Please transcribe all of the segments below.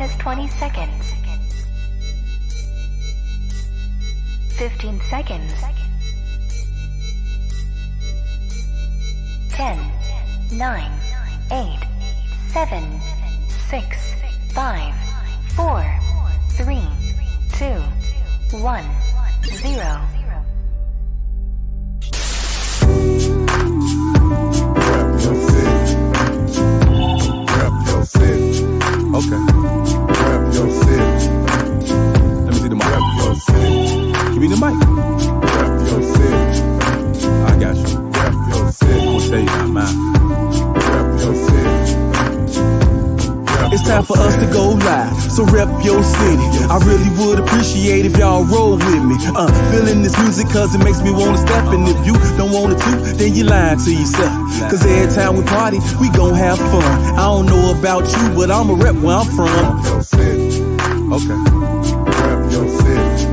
is 20 seconds. 15 seconds. 10, 9, 8, 7, 6, 5, 4, 3, 2, 1, 0. Okay. Rep your city. Let me see the mic. Rep your city. Give me the mic. Rep your city. I got you. Rep your city. I'm gonna tell you about mine. Rep your city. It's time for us to go live, so rep your city. I really would appreciate if y'all roll with me. Feeling this music cause it makes me wanna step. And if you don't want to, then you lying to yourself. Cause every time we party, we gon' have fun. I don't know about you, but I'ma rep where I'm from. Rep your city. Okay. Rep your city.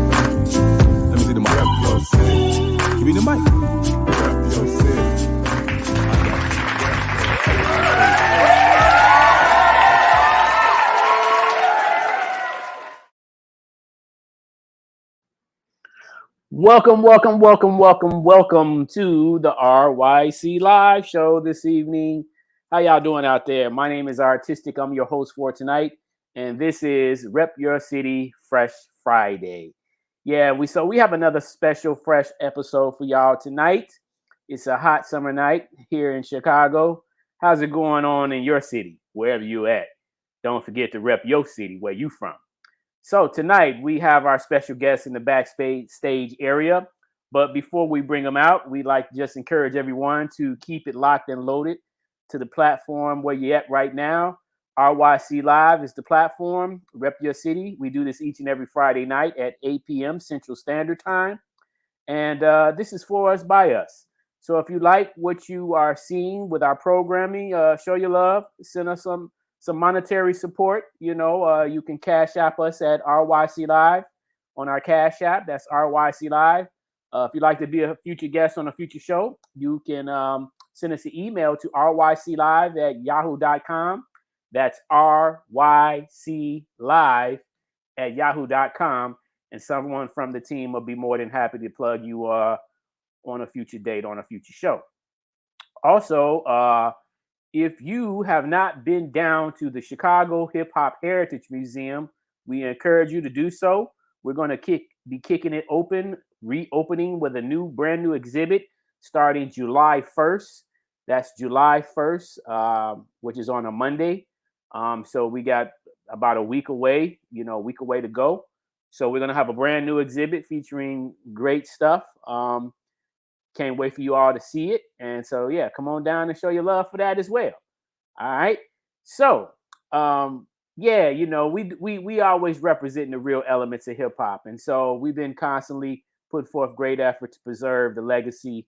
Let me see the mic. Rep your city. Give me the mic. Rep your city. Welcome to the RYC Live Show this evening. How y'all doing out there? My name is Artistic. I'm your host for tonight, and this is Rep Your City Fresh Friday. Yeah, we have another special fresh episode for y'all tonight. It's a hot summer night here in Chicago. How's it going on in your city, wherever you at? Don't forget to rep your city, where you from. So tonight we have our special guests in the backstage area. But before we bring them out, we'd like to just encourage everyone to keep it locked and loaded to the platform where you're at right now. RYC Live is the platform. Rep Your City. We do this each and every Friday night at 8 p.m. Central Standard Time. And this is for us, by us. So if you like what you are seeing with our programming, show your love. Send us some monetary support. You know, you can Cash App us at RYC Live on our Cash App. That's RYC Live. If you'd like to be a future guest on a future show, you can send us an email to ryclive@yahoo.com. That's ryclive@yahoo.com. And someone from the team will be more than happy to plug you on a future date on a future show. Also, if you have not been down to the Chicago Hip Hop Heritage Museum, we encourage you to do so. We're going to be kicking it open, reopening with a brand new exhibit starting July 1st. That's July 1st, which is on a Monday. So we got about a week away to go. So we're going to have a brand new exhibit featuring great stuff. Can't wait for you all to see it. And so, yeah, come on down and show your love for that as well. All right. So, yeah, you know, we always represent the real elements of hip hop. And so we've been constantly putting forth great effort to preserve the legacy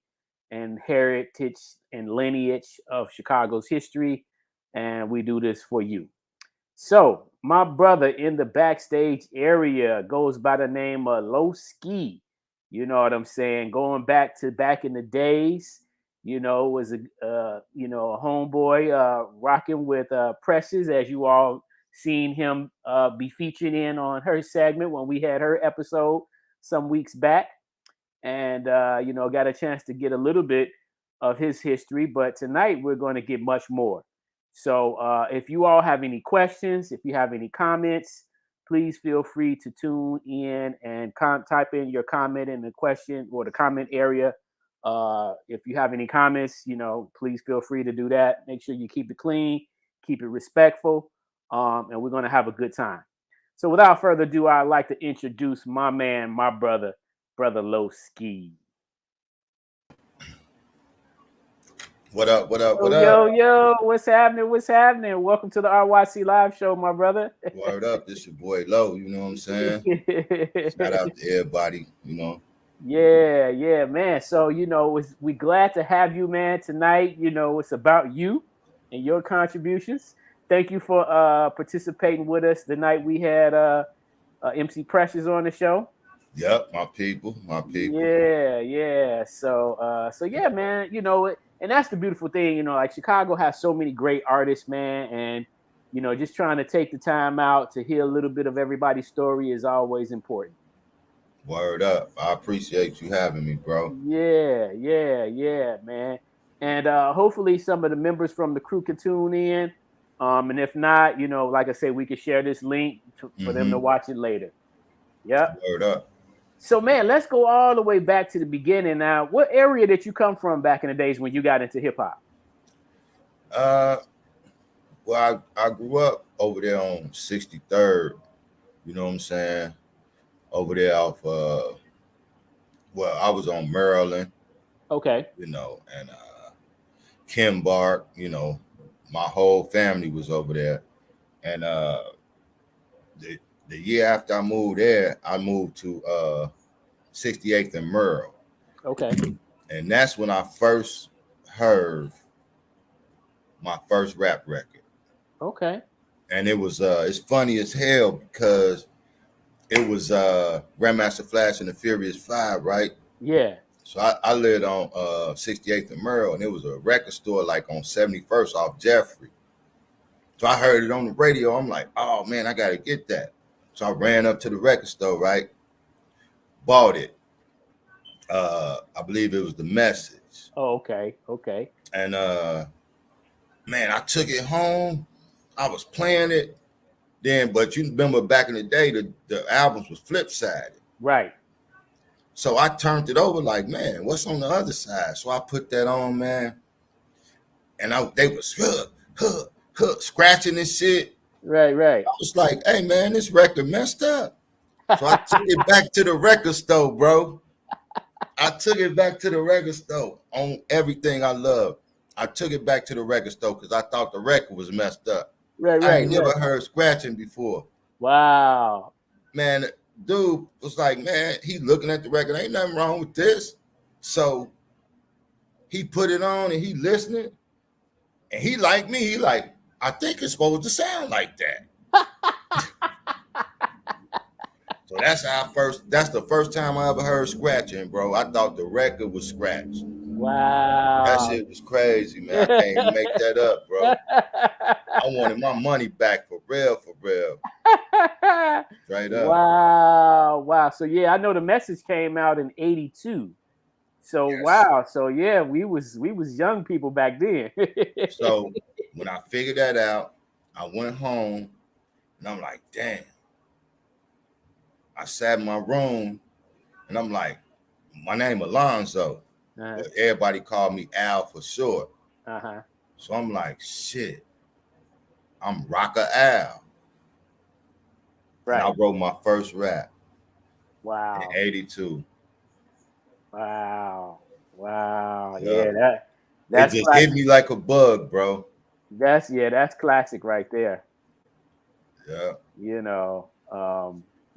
and heritage and lineage of Chicago's history. And we do this for you. So my brother in the backstage area goes by the name of Low Ski. You know what I'm saying? Going back in the days, you know, was a homeboy rocking with Precious, as you all seen him be featured in on her segment when we had her episode some weeks back, and got a chance to get a little bit of his history. But tonight we're going to get much more. So if you all have any questions, if you have any comments, please feel free to tune in and type in your comment in the question or the comment area. If you have any comments, please feel free to do that. Make sure you keep it clean, keep it respectful, and we're going to have a good time. So without further ado, I'd like to introduce my man, my brother Low Ski. What up? Yo, what's happening? Welcome to the RYC Live Show, my brother. Word up, this your boy Low, you know what I'm saying? Shout out to everybody, you know. Yeah, man. So, we glad to have you, man, tonight. It's about you and your contributions. Thank you for participating with us the night we had MC Precious on the show. Yep, my people. Yeah. So yeah, man, and that's the beautiful thing, like Chicago has so many great artists, man, and you know, just trying to take the time out to hear a little bit of everybody's story is always important. Word up. I appreciate you having me, bro. Yeah, man. And hopefully some of the members from the crew can tune in. And if not, you know, like I said, we can share this link for them to watch it later. Yep. Word up. So, man, let's go all the way back to the beginning now. What area did you come from back in the days when you got into hip hop? Well, I grew up over there on 63rd. You know what I'm saying? Over there off well, I was on Maryland. Okay. You know, and Kim Bark, you know, my whole family was over there. And the year after I moved there, I moved to 68th and Merle. Okay. And that's when I first heard my first rap record. Okay. And it was it's funny as hell because it was Grandmaster Flash and the Furious Five, right? Yeah. So I lived on 68th and Merle, and it was a record store like on 71st off Jeffrey. So I heard it on the radio. I'm like, oh man, I gotta get that. So I ran up to the record store, right? Bought it. I believe it was The Message. Oh, okay. Okay. And man, I took it home. I was playing it then, but you remember back in the day, the albums was flip-sided. Right. So I turned it over like, man, what's on the other side? So I put that on, man. And they was scratching this shit. Right. I was like, hey, man, this record messed up. So I took it back to the record store, bro. I took it back to the record store on everything I love. I took it back to the record store because I thought the record was messed up. Right. I ain't never heard scratching before. Wow. Man, dude was like, man, he looking at the record. Ain't nothing wrong with this. So he put it on and he listening. And he like me. He like, I think it's supposed to sound like that. So that's the first time I ever heard scratching, bro. I thought the record was scratched. Wow. That shit was crazy, man. I can't make that up, bro. I wanted my money back for real. Straight up. Wow. So yeah, I know The Message came out in 82. So yes. Wow. So yeah, we was young people back then. So when I figured that out, I went home and I'm like, damn. I sat in my room and I'm like, my name Alonzo. But everybody called me Al for short. So I'm like, shit, I'm Rocker Al. Right. And I wrote my first rap. Wow. In 82. Wow. Yeah, that just hit me like a bug, bro. That's classic right there. Yeah. You know,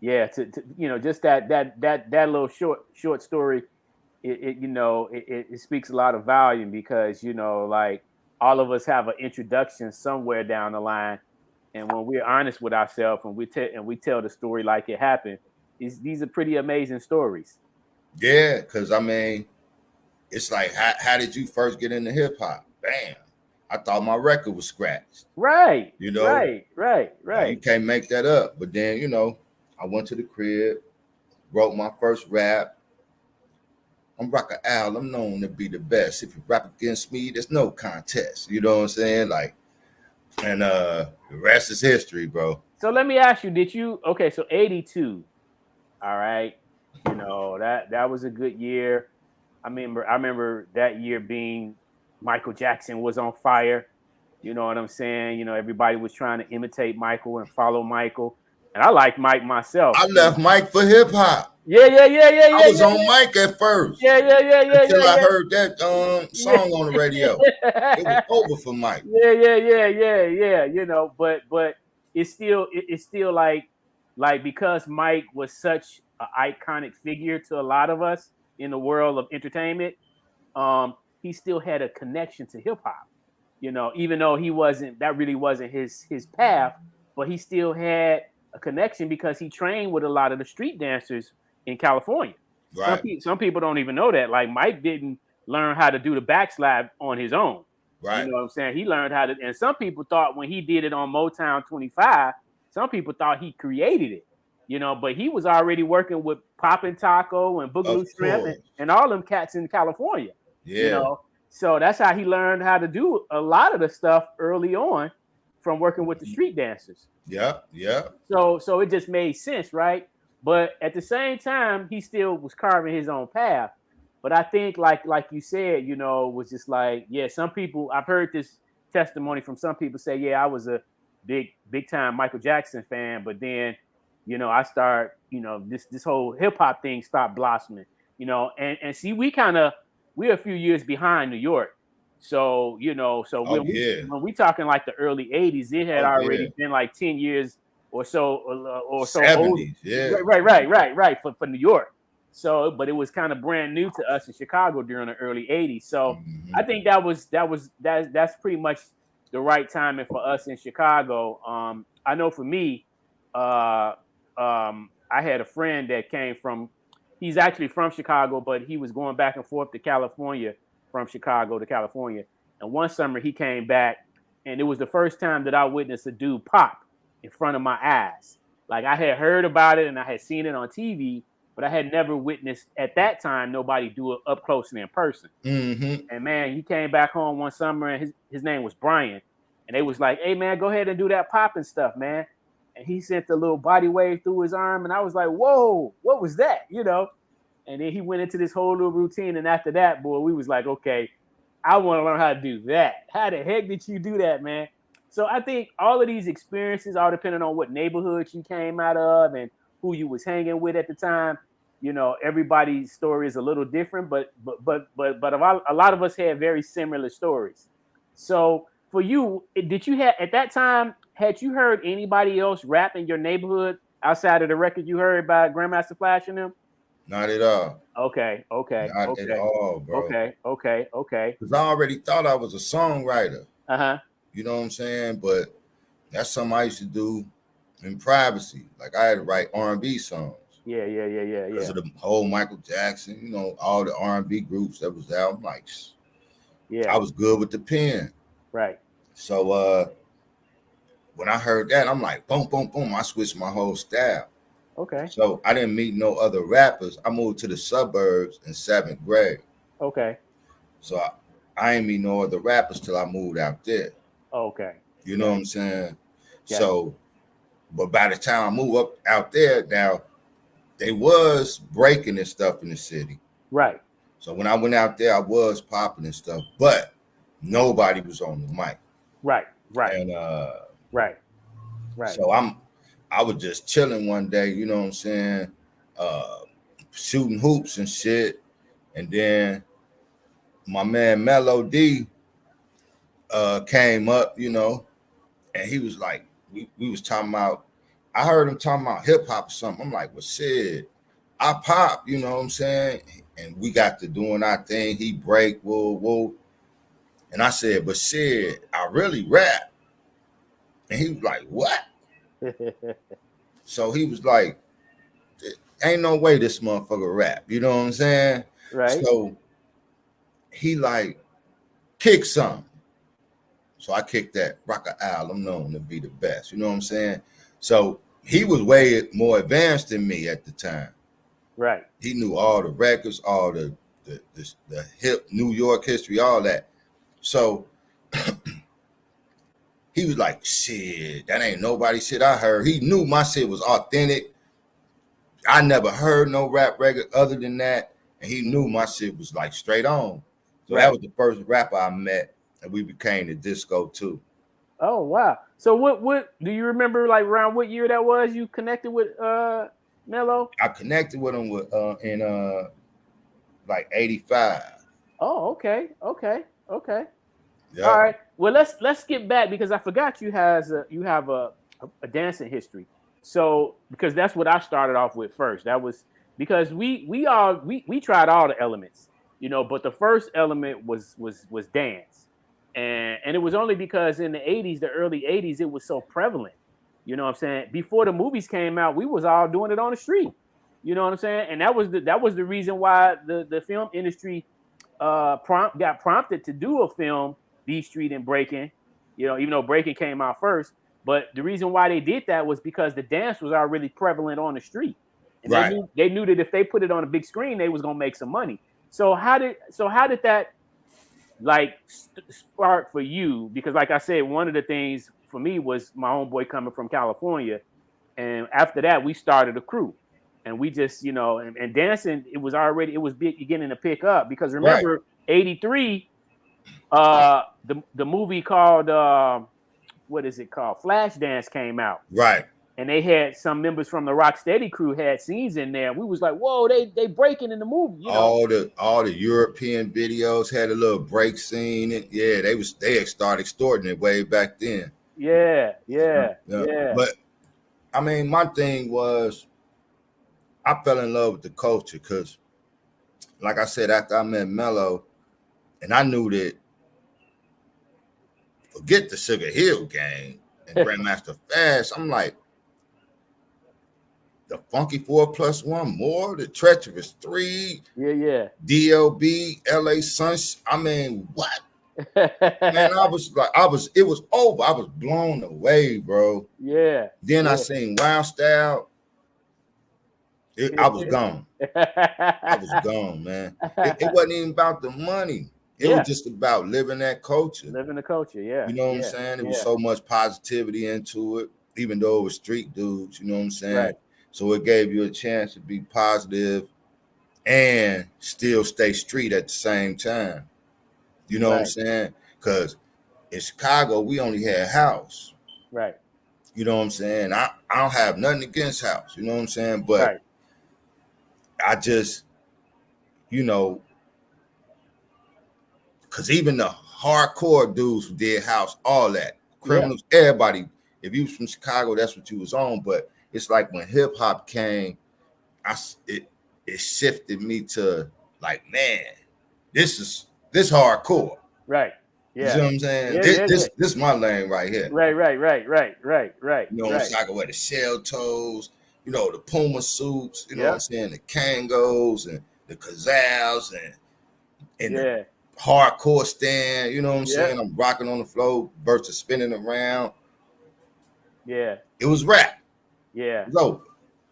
yeah, to you know, just that little short story. It speaks a lot of volume because, you know, like all of us have an introduction somewhere down the line. And when we're honest with ourselves and we tell the story like it happened, these are pretty amazing stories. Yeah, because I mean, it's like, how did you first get into hip hop? Bam. I thought my record was scratched. Right. You know? Right. You can't make that up. But then, you know, I went to the crib, wrote my first rap. I'm Rocker Al. I'm known to be the best. If you rap against me, there's no contest. You know what I'm saying? Like, and the rest is history, bro. So let me ask you, so 82. All right. You know, that was a good year. I remember that year being Michael Jackson was on fire. You know what I'm saying? You know, everybody was trying to imitate Michael and follow Michael. And I liked Mike myself. I left Mike for hip hop. Yeah. I was on Mike at first. Yeah. Until I heard that song on the radio. It was over for Mike. Yeah. You know, but it's still like because Mike was such an iconic figure to a lot of us in the world of entertainment, he still had a connection to hip hop. You know, even though that really wasn't his path, but he still had a connection because he trained with a lot of the street dancers in California. Right. Some people don't even know that. Like Mike didn't learn how to do the backslide on his own. Right. You know what I'm saying? He learned how to, and some people thought when he did it on Motown 25, some people thought he created it, you know, but he was already working with Poppin' Taco and Boogaloo Of Shrimp course. and all them cats in California, you Yeah. know. So that's how he learned how to do a lot of the stuff early on from working with the street dancers. Yeah. Yeah. So it just made sense, right? But at the same time, he still was carving his own path. But I think, like you said, you know, was just like, yeah, some people. I've heard this testimony from some people say, yeah, I was a big time Michael Jackson fan, but then, you know, I start, you know, this whole hip hop thing stopped blossoming, you know, and see, we're a few years behind New York, so you know, so Oh yeah. when we talking like the early '80s, it had Oh yeah. already been like 10 years or so old. 70s. Yeah. Right for New York. So, but it was kind of brand new to us in Chicago during the early '80s. So, Mhm. I think that's pretty much the right timing for us in Chicago. I know for me, I had a friend that came from. He's actually from Chicago, but he was going back and forth to California from Chicago to California. And one summer he came back, and it was the first time that I witnessed a dude pop in front of my eyes. Like I had heard about it and I had seen it on TV, but I had never witnessed at that time nobody do it up close and in person. Mm-hmm. And man, he came back home one summer and his name was Brian. And they was like, hey man, go ahead and do that popping stuff, man. And he sent a little body wave through his arm. And I was like, whoa, what was that? You know? And then he went into this whole little routine. And after that, boy, we was like, okay, I want to learn how to do that. How the heck did you do that, man? So I think all of these experiences, all depending on what neighborhood you came out of and who you was hanging with at the time. You know, everybody's story is a little different, but a lot of us had very similar stories. So for you, did you have at that time? Had you heard anybody else rap in your neighborhood outside of the record you heard by Grandmaster Flash and them? Not at all. Okay. Not at all, bro. Okay. Because I already thought I was a songwriter. Uh-huh. You know what I'm saying? But that's something I used to do in privacy. Like I had to write R&B songs. Yeah. Because of the whole Michael Jackson, you know, all the R&B groups that was out. I'm like, yeah, I was good with the pen. right. So when I heard that, I'm like, boom, boom, boom. I switched my whole style. Okay. So I didn't meet no other rappers. I moved to the suburbs in 7th grade. Okay. So I ain't meet no other rappers till I moved out there. Okay. You know what I'm saying? Yeah. So, but by the time I moved up out there, now they was breaking and stuff in the city. Right. So when I went out there, I was popping and stuff, but nobody was on the mic. Right. And Right. so I was just chilling one day, you know what I'm saying? Shooting hoops and shit. And then my man Mello D came up, you know, and he was like, we was talking about, I heard him talking about hip hop or something. I'm like, well, shit, I pop, you know what I'm saying? And we got to doing our thing. He break, whoa. And I said, but shit, I really rap. And he was like, what? So he was like, ain't no way this motherfucker rap. You know what I'm saying? Right. So he like, kick something. So I kicked that. Rock a Owl, I'm known to be the best. You know what I'm saying? So he was way more advanced than me at the time. Right. He knew all the records, all the hip New York history, all that. So he was like, shit, that ain't nobody shit I heard. He knew my shit was authentic. I never heard no rap record other than that. And he knew my shit was like straight on. So that was the first rapper I met. And we became the disco too. Oh, wow. So what do you remember like around what year that was you connected with Mello? I connected with him in like 85. Oh, okay. Yep. All right. Well, let's get back because I forgot you have a dancing history. So because that's what I started off with first. That was because we tried all the elements, you know, but the first element was dance. And it was only because in the 80s, the early 80s, it was so prevalent. You know what I'm saying? Before the movies came out, we was all doing it on the street. You know what I'm saying? And that was the reason why the film industry got prompted to do a film B Street and breaking, even though breaking came out first. But the reason why they did that was because the dance was already prevalent on the street, and Right. they knew that if they put it on a big screen, they was gonna make some money. So how did that like spark for you? Because like I said, one of the things for me was my homeboy coming from California, and after that we started a crew, and we just and dancing, it was beginning to pick up, because remember '83, the movie called what is it called, Flashdance came out, Right. and they had some members from the Rocksteady crew had scenes in there. We was like, whoa, they breaking in the movie, All the European videos had a little break scene. Yeah, they had started extorting it way back then. Yeah. But I mean, my thing was, I fell in love with the culture because, like I said, after I met Mello, and I knew that, forget the Sugar Hill Gang and Grandmaster Fast, I'm like, the Funky 4+1 More, the Treacherous 3, DLB, LA Suns. I mean, what? Man, it was over. I was blown away, bro. Yeah. Then I seen Wild Style. I was gone. I was gone, man. It wasn't even about the money. It was just about living that culture. Living the culture, yeah. You know what I'm saying? It was so much positivity into it, even though it was street dudes, you know what I'm saying? Right. So it gave you a chance to be positive and still stay street at the same time. You know what I'm saying? Because in Chicago, we only had house. Right. You know what I'm saying? I don't have nothing against house. You know what I'm saying? But I just, because even the hardcore dudes who did house, all that, criminals, everybody, if you was from Chicago, that's what you was on. But it's like when hip hop came, it shifted me to like, man, this hardcore. Right. Yeah. You see what I'm saying? This my lane right here. Right. You know what I'm saying? I can wear the shell toes, the Puma suits, you know what I'm saying? The Kangos and the Kazals and the hardcore stand, you know what I'm saying? I'm rocking on the floor, bursts are spinning around. Yeah. It was rap. Yeah. It was over.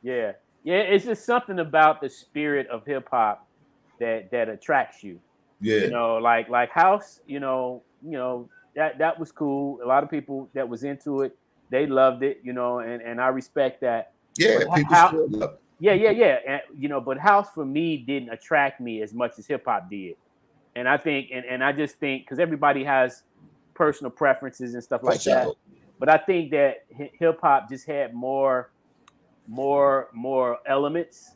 Yeah. Yeah. It's just something about the spirit of hip hop that attracts you. Yeah. Like house, that was cool. A lot of people that was into it, they loved it, and I respect that. Yeah, but people still love it. Yeah. And, but house for me didn't attract me as much as hip hop did. And I think, and I just think, because everybody has personal preferences and stuff like that. But I think that hip hop just had more elements,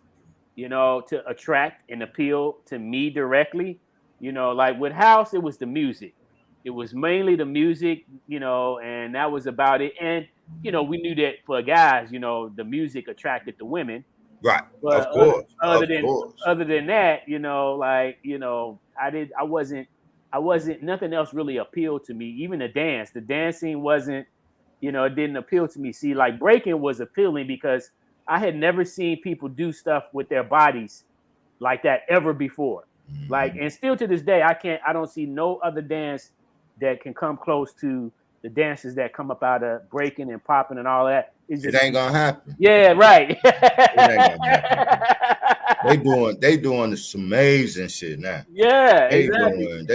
to attract and appeal to me directly. Like with house, it was the music. It was mainly the music, and that was about it. And, we knew that for guys, the music attracted the women. Right. But of course. Other than that, I wasn't, nothing else really appealed to me. Even the dancing wasn't, it didn't appeal to me. See, like breaking was appealing because I had never seen people do stuff with their bodies like that ever before. Like, and still to this day, I don't see no other dance that can come close to the dances that come up out of breaking and popping and all that. It ain't gonna happen. Yeah, right. It ain't gonna happen. They doing this amazing shit now. Yeah, exactly.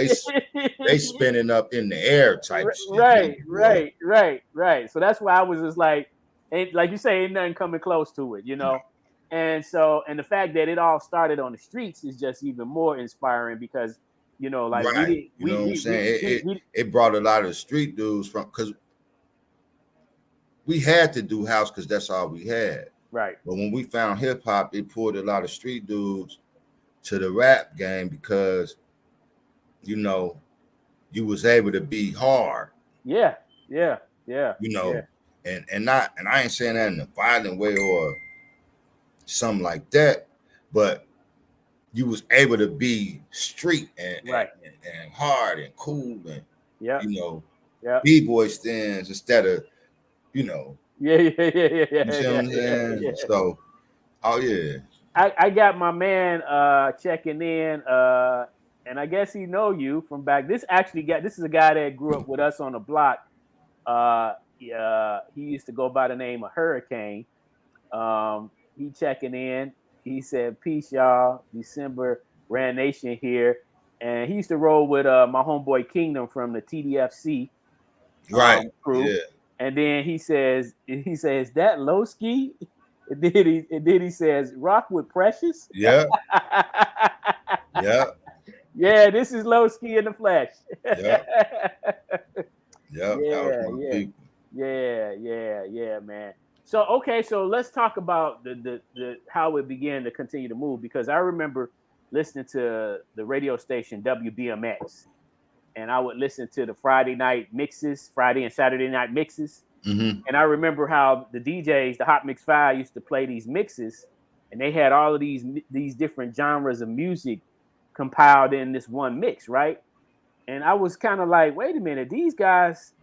They spinning up in the air type shit. Right. So that's why I was just like you say, ain't nothing coming close to it, And so, and the fact that it all started on the streets is just even more inspiring because, it brought a lot of the street dudes from, because we had to do house because that's all we had. Right. But when we found hip hop, it pulled a lot of street dudes to the rap game because, you was able to be hard. Yeah. And I ain't saying that in a violent way or something like that, but you was able to be street and hard and cool and b-boy stands instead of Yeah. You see what I'm saying? Yeah. So, oh yeah. I got my man checking in. and I guess he know you from back. This is a guy that grew up with us on the block. He used to go by the name of Hurricane. He checking in. He said, "Peace, y'all. December Rand Nation here." And he used to roll with my homeboy Kingdom from the TDFC Right. crew. Yeah. And then he says, "That low ski." And then he says, "Rock with Precious." Yeah. Yeah. Yeah, this is low ski in the flesh. Yeah. Yeah. Yeah, That was my people. yeah, man. So let's talk about the how it began to continue to move, because I remember listening to the radio station WBMX, and I would listen to the Friday and Saturday night mixes. Mm-hmm. And I remember how the DJs, the Hot Mix 5, used to play these mixes, and they had all of these different genres of music compiled in this one mix, right? And I was kind of like, wait a minute, these guys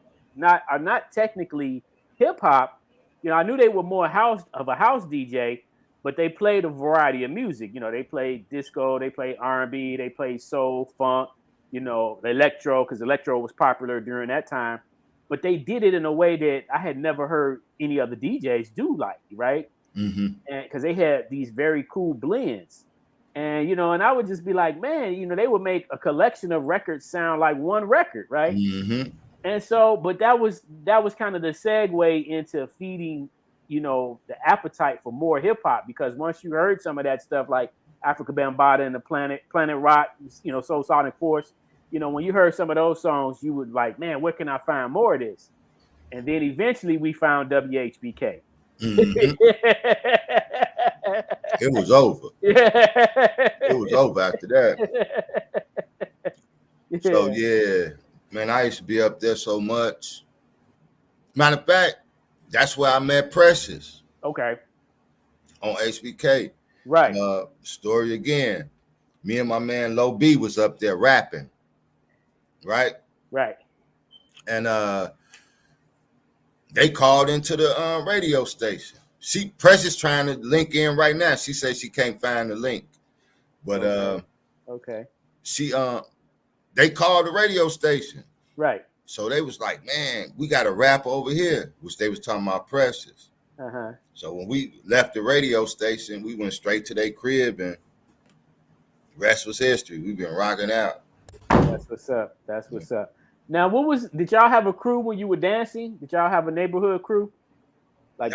are not technically hip hop. You know, I knew they were more a house DJ, but they played a variety of music. You know, they played disco, they played R&B, they played soul, funk, you know, electro, because electro was popular during that time. But they did it in a way that I had never heard any other DJs do, like, right? Mm-hmm. And because they had these very cool blends. And, you know, and I would just be like, man, you know, they would make a collection of records sound like one record, right? Mm-hmm. And so, but that was kind of the segue into feeding, you know, the appetite for more hip hop, because once you heard some of that stuff like Africa Bambaataa and the Planet Rock, you know, Soul Sonic Force, you know, when you heard some of those songs, you would like, man, where can I find more of this? And then eventually we found WHBK. Mm-hmm. It was over. It was over after that. So yeah, man, I used to be up there so much. Matter of fact, that's where I met Precious. Okay. On HBK. Right. Story again. Me and my man Low B was up there rapping. Right. Right. And they called into the radio station. Precious trying to link in right now. She says she can't find the link, but okay. They called the radio station. Right. So they was like, man, we got a rapper over here, which they was talking about Precious. Uh-huh. So when we left the radio station, we went straight to their crib, and the rest was history. We've been rocking out. That's what's up. That's what's up. Now, did y'all have a crew when you were dancing? Did y'all have a neighborhood crew? Like,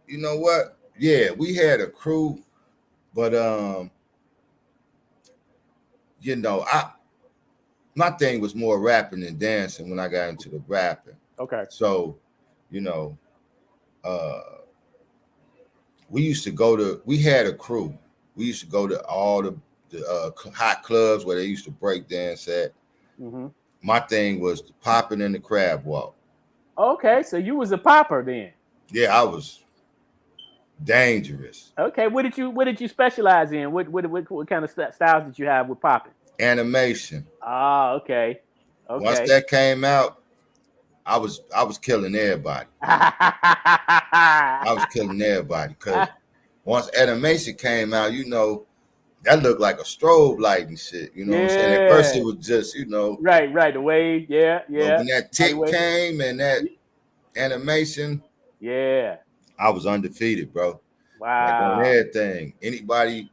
you know what? Yeah, we had a crew, but you know, my thing was more rapping than dancing when I got into the rapping. Okay. So, you know, we had a crew. We used to go to all the hot clubs where they used to break dance at. Mm-hmm. My thing was the popping and the crab walk. Okay, so you was a popper then. Yeah, I was dangerous. Okay, what did you specialize in? What kind of styles did you have with popping? Animation. Ah, okay. Once that came out, I was killing everybody. I was killing everybody because once animation came out, you know, that looked like a strobe light and shit. You know what I'm saying? At first it was just, you know. Right, the wave, yeah. But when that tick came and that animation, yeah, I was undefeated, bro. Wow. Like on everything. Anybody,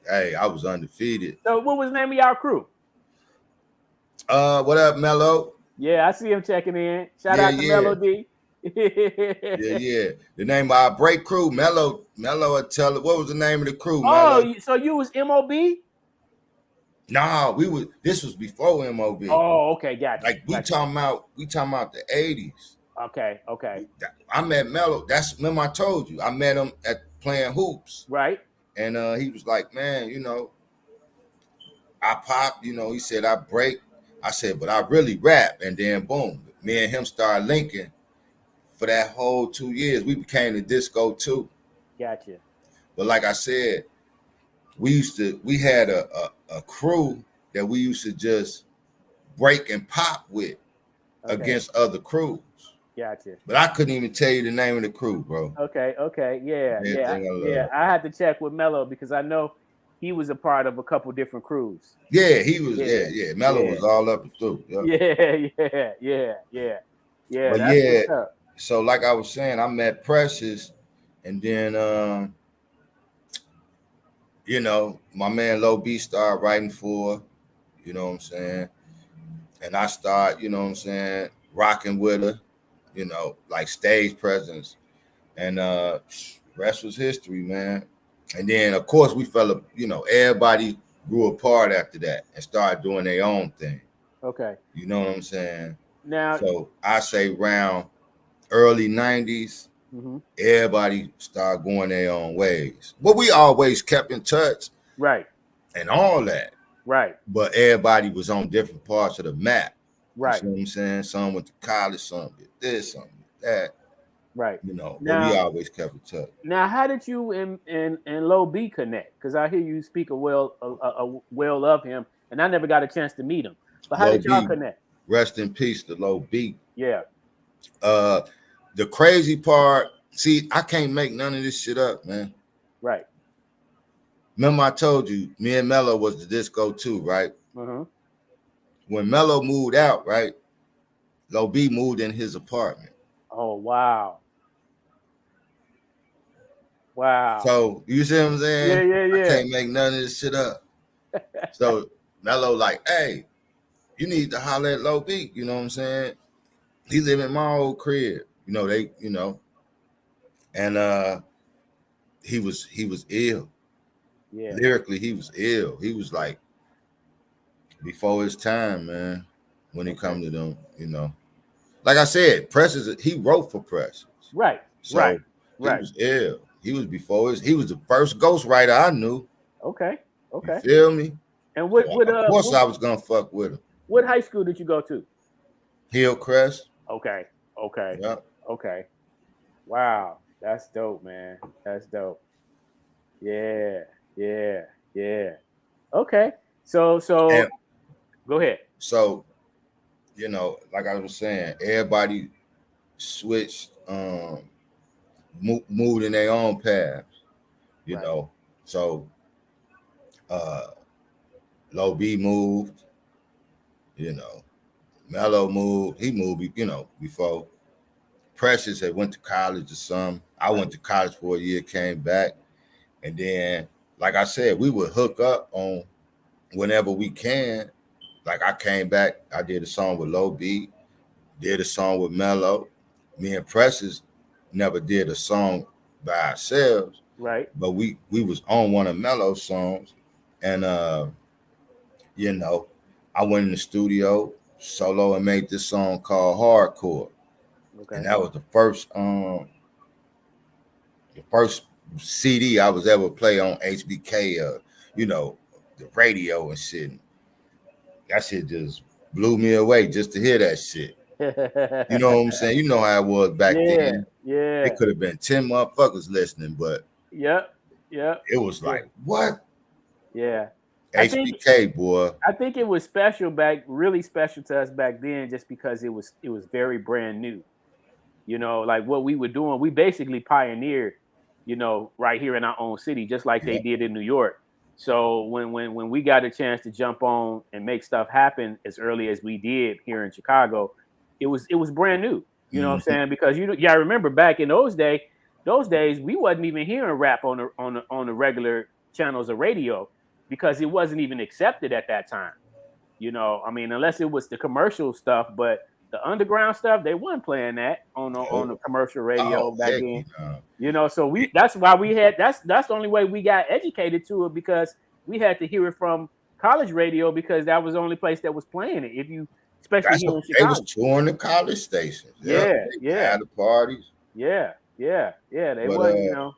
hey, I was undefeated. So what was the name of y'all crew? What up, Mello? Yeah, I see him checking in. Shout out to Mello D. Yeah. The name of our break crew, Mello tell it. What was the name of the crew? Oh, Mello? So you was MOB? Nah, this was before MOB. Oh, okay, gotcha. Like we talking about the 80s. Okay. I met Mello. Remember I told you I met him at playing hoops. Right. And he was like, man, you know, I pop, you know, he said I break. I said, but I really rap. And then boom, me and him started linking for that whole 2 years. We became the disco too. Gotcha. But like I said, we had a crew that we used to just break and pop with against other crews. Gotcha. But I couldn't even tell you the name of the crew, bro. Okay, yeah. I had to check with Mello because I know he was a part of a couple different crews. Yeah, he was. Yeah. Yeah. Mello was all up and through. Yeah. But That's yeah, what's up. so like I was saying, I met Precious, and then you know, my man Low B started writing for, you know what I'm saying, and I start, you know what I'm saying, rocking with her, you know, like stage presence, and rest was history, man. And then of course we fell, you know, everybody grew apart after that and started doing their own thing. Okay. You know what I'm saying? Now, So I say around early 90s, everybody started going their own ways. But we always kept in touch. Right. And all that. Right. But everybody was on different parts of the map. Right. You know what I'm saying? Some went to college, some did this, some did that. Right. You know, now, but we always kept in touch. Now, how did you and Low B connect? Because I hear you speak well of him, and I never got a chance to meet him. But how did y'all connect? Rest in peace to Low B. Yeah. The crazy part, see, I can't make none of this shit up, man. Right. Remember I told you, me and Mello was the disco too, right? When Mello moved out, right, Low B moved in his apartment. Oh, wow. Wow. So, you see what I'm saying? Yeah. I can't make none of this shit up. So, Mello like, hey, you need to holler at Low B, you know what I'm saying? He live in my old crib. You know, and he was ill. Yeah. Lyrically, he was ill. He was like before his time, man, when it come to them, you know. Like I said, Precious, he wrote for Precious. Right. So he was ill. He was before he was the first ghostwriter I knew. Okay. You feel me? And of course I was gonna fuck with him. What high school did you go to? Hillcrest. Okay. Yep. Okay. Wow. That's dope, man. That's dope. Yeah. Okay. So and, go ahead. So, you know, like I was saying, everybody switched, moved in their own paths, you know. So Low B moved, you know, Mello moved, he moved, you know, before. Precious had went to college or something. I went to college for a year, came back, and then, like I said, we would hook up on whenever we can. Like I came back, I did a song with Low B, did a song with Mello. Me and Precious never did a song by ourselves. Right. But we was on one of Mello's songs, and you know, I went in the studio solo and made this song called Hardcore. Okay. And that was the first CD I was ever play on HBK, you know, the radio and shit. That shit just blew me away just to hear that shit. You know what I'm saying? You know how it was back then. Yeah. It could have been 10 motherfuckers listening, but Yep. It was like, what? Yeah. HBK, boy. I think it was really special to us back then, just because it was very brand new. You know, like what we were doing, we basically pioneered, you know, right here in our own city, just like they did in New York. So when we got a chance to jump on and make stuff happen as early as we did here in Chicago, it was brand new. You know what I'm saying? Because I remember back in those days we wasn't even hearing rap on the regular channels of radio, because it wasn't even accepted at that time. You know, I mean, unless it was the commercial stuff, but the underground stuff, they weren't playing that on the commercial radio back then. You know, so that's why we had that's the only way we got educated to it, because we had to hear it from college radio, because that was the only place that was playing it. If you, especially here in Chicago, they was touring the college stations. Yeah. Had the parties. Yeah. They was, you know.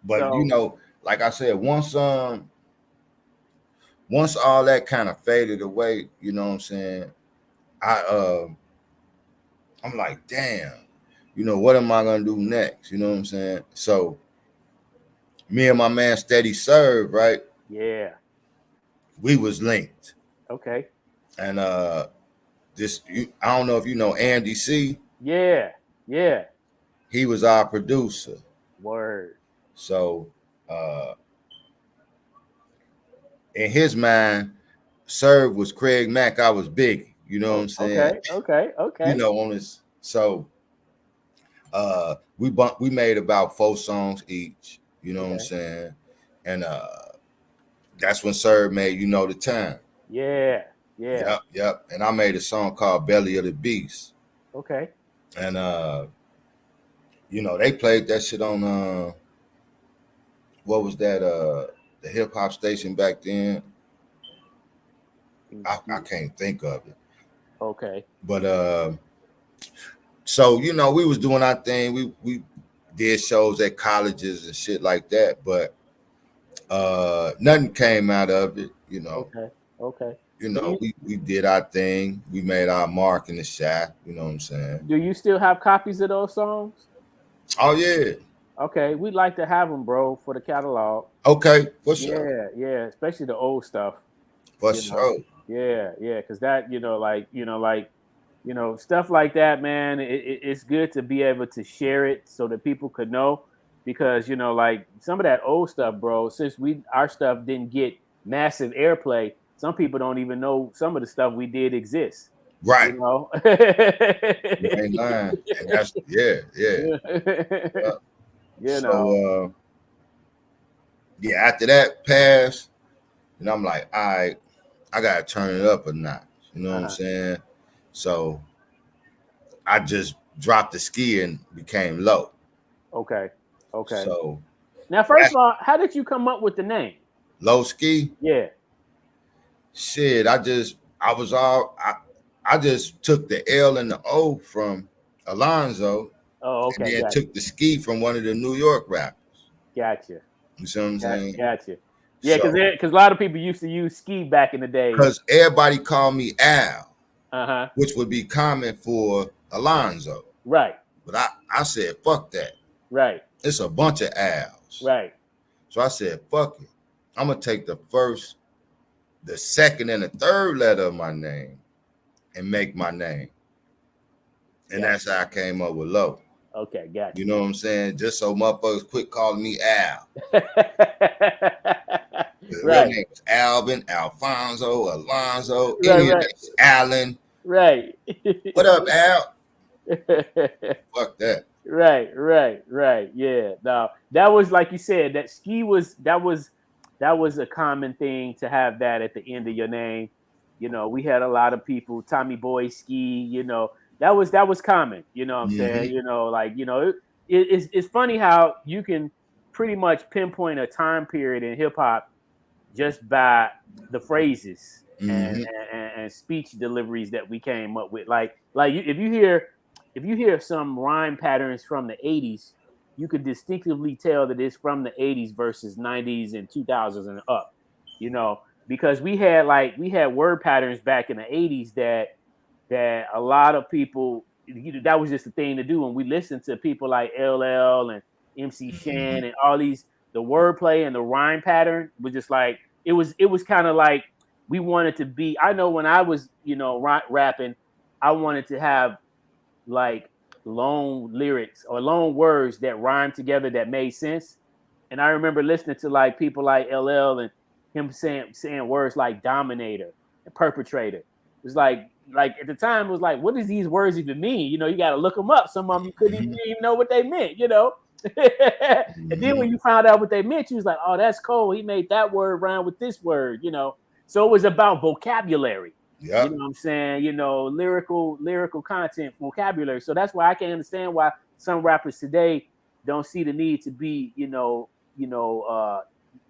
But you know, like I said, once all that kind of faded away, you know what I'm saying? I'm like, damn, you know, what am I gonna do next? You know what I'm saying? So me and my man Steady Serve, right? Yeah. We was linked. Okay. And I don't know if you know Andy C. Yeah. He was our producer. Word. So in his mind, Serve was Craig Mack. I was Biggie. You know what I'm saying? Okay. You know, on this. So we made about 4 songs each. You know what I'm saying? And that's when Serve made You Know the Time. Yeah. Yep. And I made a song called Belly of the Beast. Okay. And you know, they played that shit on what was that? The hip hop station back then. I can't think of it. Okay. But so you know, we was doing our thing. We did shows at colleges and shit like that, but nothing came out of it, you know. Okay. You know, we did our thing. We made our mark in the shack, you know what I'm saying? Do you still have copies of those songs? Oh yeah. Okay, we'd like to have them, bro, for the catalog. Okay, for sure. Yeah, especially the old stuff. For sure. Yeah, because that, stuff like that, man. It's good to be able to share it so that people could know, because like some of that old stuff, bro. Since our stuff didn't get massive airplay, some people don't even know some of the stuff we did exists. Right. You know? You ain't lying. And that's yeah. So yeah, after that passed, and I'm like, all right, I gotta turn it up a notch. You know what I'm saying? So I just dropped the ski and became low. Okay. So now, first of all, how did you come up with the name? Low Ski? Yeah. Shit, I just took the L and the O from Alonzo. Oh, okay. And then took the ski from one of the New York rappers. Gotcha. You see what I'm saying? Gotcha. Yeah, because a lot of people used to use ski back in the day. Because everybody called me Al, which would be common for Alonzo. Right. But I said, fuck that. Right. It's a bunch of Al's. Right. So I said, fuck it. I'm going to take the first, the second, and the third letter of my name and make my name. And that's how I came up with Low. Okay, gotcha. You know what I'm saying? Just so motherfuckers quit calling me Al. The real name is Alvin, Alfonso, Alonzo, Allen. Right. What up, Al? Fuck that. Right. Yeah. No, that was like you said. That ski was a common thing to have that at the end of your name. You know, we had a lot of people. Tommy Boy Ski. You know, that was common. You know what I'm saying? You know, like it's funny how you can pretty much pinpoint a time period in hip hop just by the phrases and speech deliveries that we came up with. Like if you hear some rhyme patterns from the 80s, you could distinctively tell that it's from the 80s versus 90s and 2000s and up, you know, because we had word patterns back in the 80s that a lot of people, that was just the thing to do. And we listened to people like LL and MC Shan and all these, the wordplay and the rhyme pattern was just like, it was kind of like we wanted to be, I know when I was, rapping, I wanted to have like long lyrics or long words that rhymed together that made sense. And I remember listening to like people like LL and him saying words like dominator and perpetrator. It was like at the time it was like, what does these words even mean? You know, you got to look them up. Some of them you couldn't even know what they meant, you know. And then when you found out what they meant, you was like, oh, that's cool. He made that word rhyme with this word, you know. So it was about vocabulary. Yep. You know what I'm saying? You know, lyrical content, vocabulary. So that's why I can understand why some rappers today don't see the need to be,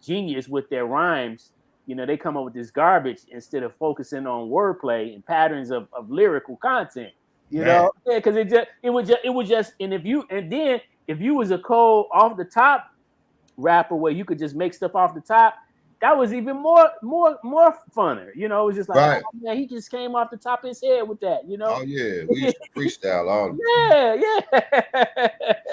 genius with their rhymes. You know, they come up with this garbage instead of focusing on wordplay and patterns of lyrical content. You know, yeah, because it would just, and if you was a cold off the top rapper where you could just make stuff off the top, that was even more funner. You know, it was just like, oh, man, he just came off the top of his head with that, you know? Oh, yeah. We used to freestyle all the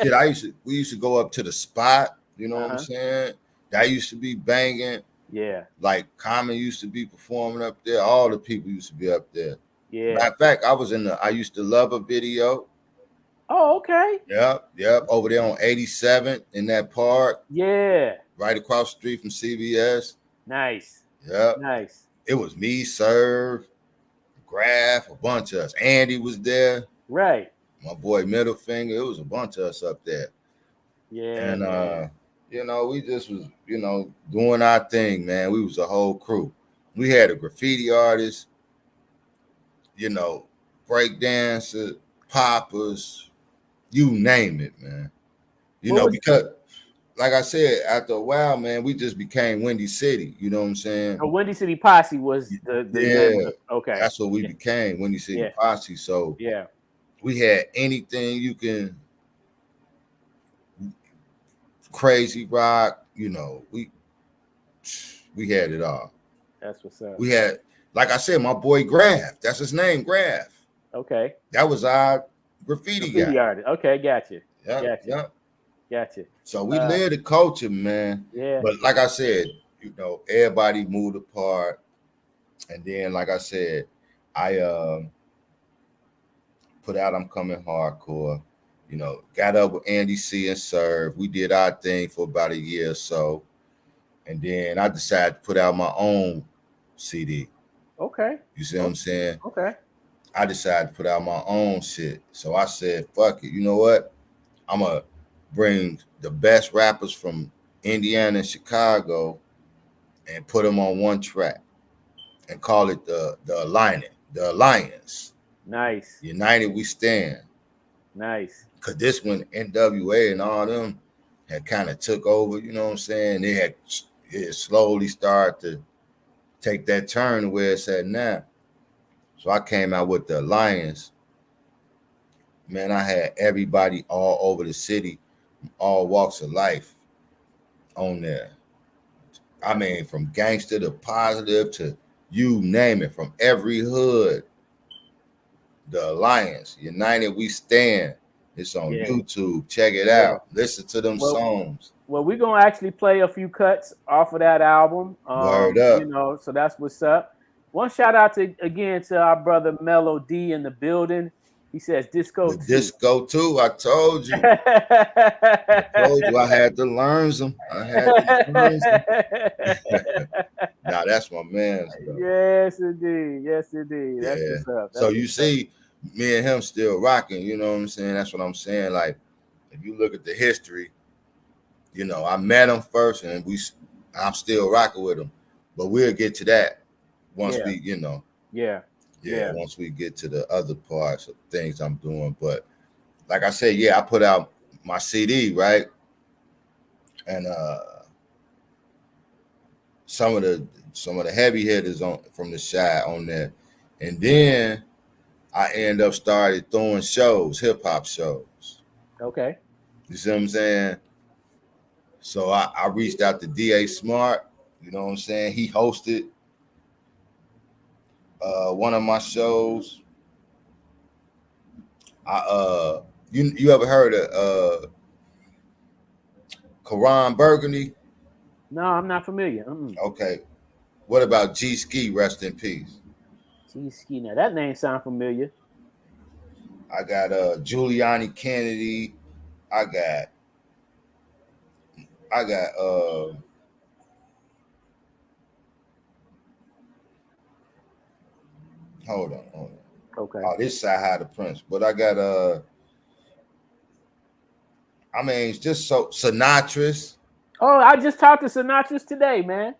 time. Shit, we used to go up to the spot, you know what I'm saying? That used to be banging. Yeah. Like Common used to be performing up there. All the people used to be up there. Yeah. Matter of fact, I used to love a video. Oh, okay. Yep. Over there on 87th in that park. Yeah. Right across the street from CVS. Nice. Yep. Nice. It was me, Serve, Graf, a bunch of us. Andy was there. Right. My boy Middle Finger. It was a bunch of us up there. Yeah. And you know, we just was, you know, doing our thing, man. We was a whole crew. We had a graffiti artist, you know, break dancer, poppers, you name it, man. You know, because like I said, after a while, man, we just became Windy City. You know what I'm saying? The Windy City Posse was the name of the, okay. That's what we became, Windy City Posse. So yeah, we had anything you can, crazy rock, you know, we had it all. That's what's up. We had, like I said, my boy Graf. That's his name, Graf. Okay. That was our graffiti guy. Artist. Okay, gotcha. Gotcha. So we lived the culture, man. Yeah. But like I said, you know, everybody moved apart. And then, like I said, I put out I'm Coming Hardcore. You know, got up with Andy C and Serve. We did our thing for about a year or so. And then I decided to put out my own CD. Okay. You see what I'm saying? Okay. I decided to put out my own shit. So I said, fuck it. You know what? I'm going to bring the best rappers from Indiana and Chicago and put them on one track and call it the Alliance. Nice. United We Stand. Nice. Because this one, NWA and all them had kind of took over, you know what I'm saying? It slowly started to take that turn to where it's at now. So I came out with the Alliance. Man, I had everybody all over the city, all walks of life on there. I mean, from gangster to positive to you name it, from every hood. The Alliance, United We Stand. It's on YouTube. Check it out. Listen to them songs. Well, we're gonna actually play a few cuts off of that album. Word up. You know, so that's what's up. One shout out to our brother Mello D in the building. He says Disco 2. Disco 2, I told you. I had to learn some. Nah, that's my man. Yes, indeed. Yes, indeed. That's what's up. So you see, me and him still rocking, you know what I'm saying? That's what I'm saying. Like, if you look at the history, you know, I met him first and I'm still rocking with him. But we'll get to that once we, you know. Once we get to the other parts of things I'm doing. But like I said, I put out my CD, right? And some of the heavy hitters from the side on there. And then I end up started throwing shows, hip hop shows. Okay. You see what I'm saying? So I reached out to DA Smart, you know what I'm saying? He hosted one of my shows. You ever heard of Karan Burgundy? No, I'm not familiar. Okay. What about G Ski, rest in peace? G Ski, now that name sounds familiar. I got Giuliani Kennedy. I got hold on. Okay. Oh, this side had the Prince, but I got I mean, it's just so Sinatra's. Oh, I just talked to Sinatra's today, man.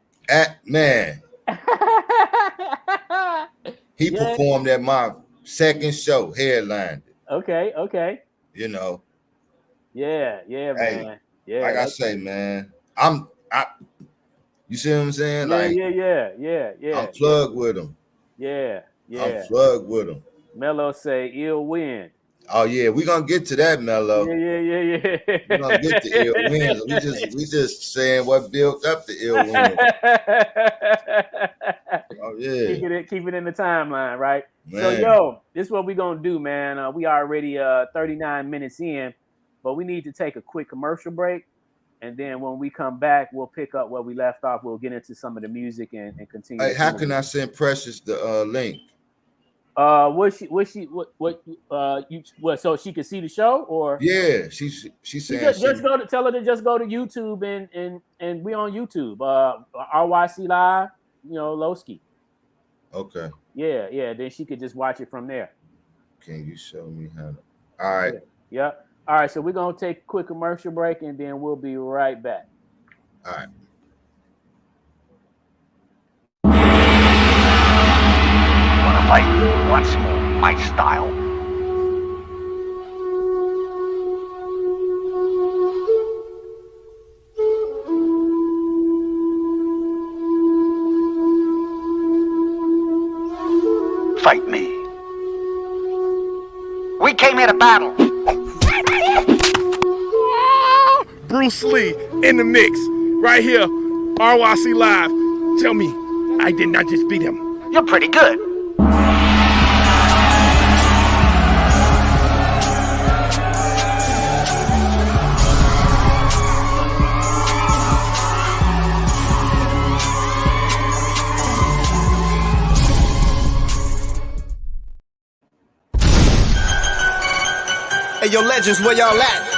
He performed at my second show, headlined. Okay. You know. Yeah, man. Yeah. Like I say, man, you see what I'm saying? Yeah. I'm plugged with him. Yeah. I'm plugged with him. Mello say ill wind. Oh yeah, we're gonna get to that, Mello. Yeah. We're gonna get to ill winds. We just saying what built up the ill wind. Oh yeah. Keep it in the timeline, right? Man. So this is what we're gonna do, man. We already 39 minutes in, but we need to take a quick commercial break. And then when we come back, we'll pick up where we left off. We'll get into some of the music and continue. Hey, how can I send Precious the link? So she can see the show, or she said tell her to just go to YouTube and we on YouTube. RYC Live. Lowski. Okay. Yeah. Then she could just watch it from there. Can you show me how to? All right. Yeah. All right. So we're gonna take a quick commercial break, and then we'll be right back. All right. Wanna fight once more, my style. Fight me. We came here to battle. Bruce Lee in the mix, right here, RYC Live. Tell me, I did not just beat him. You're pretty good. Hey, yo, legends, where y'all at?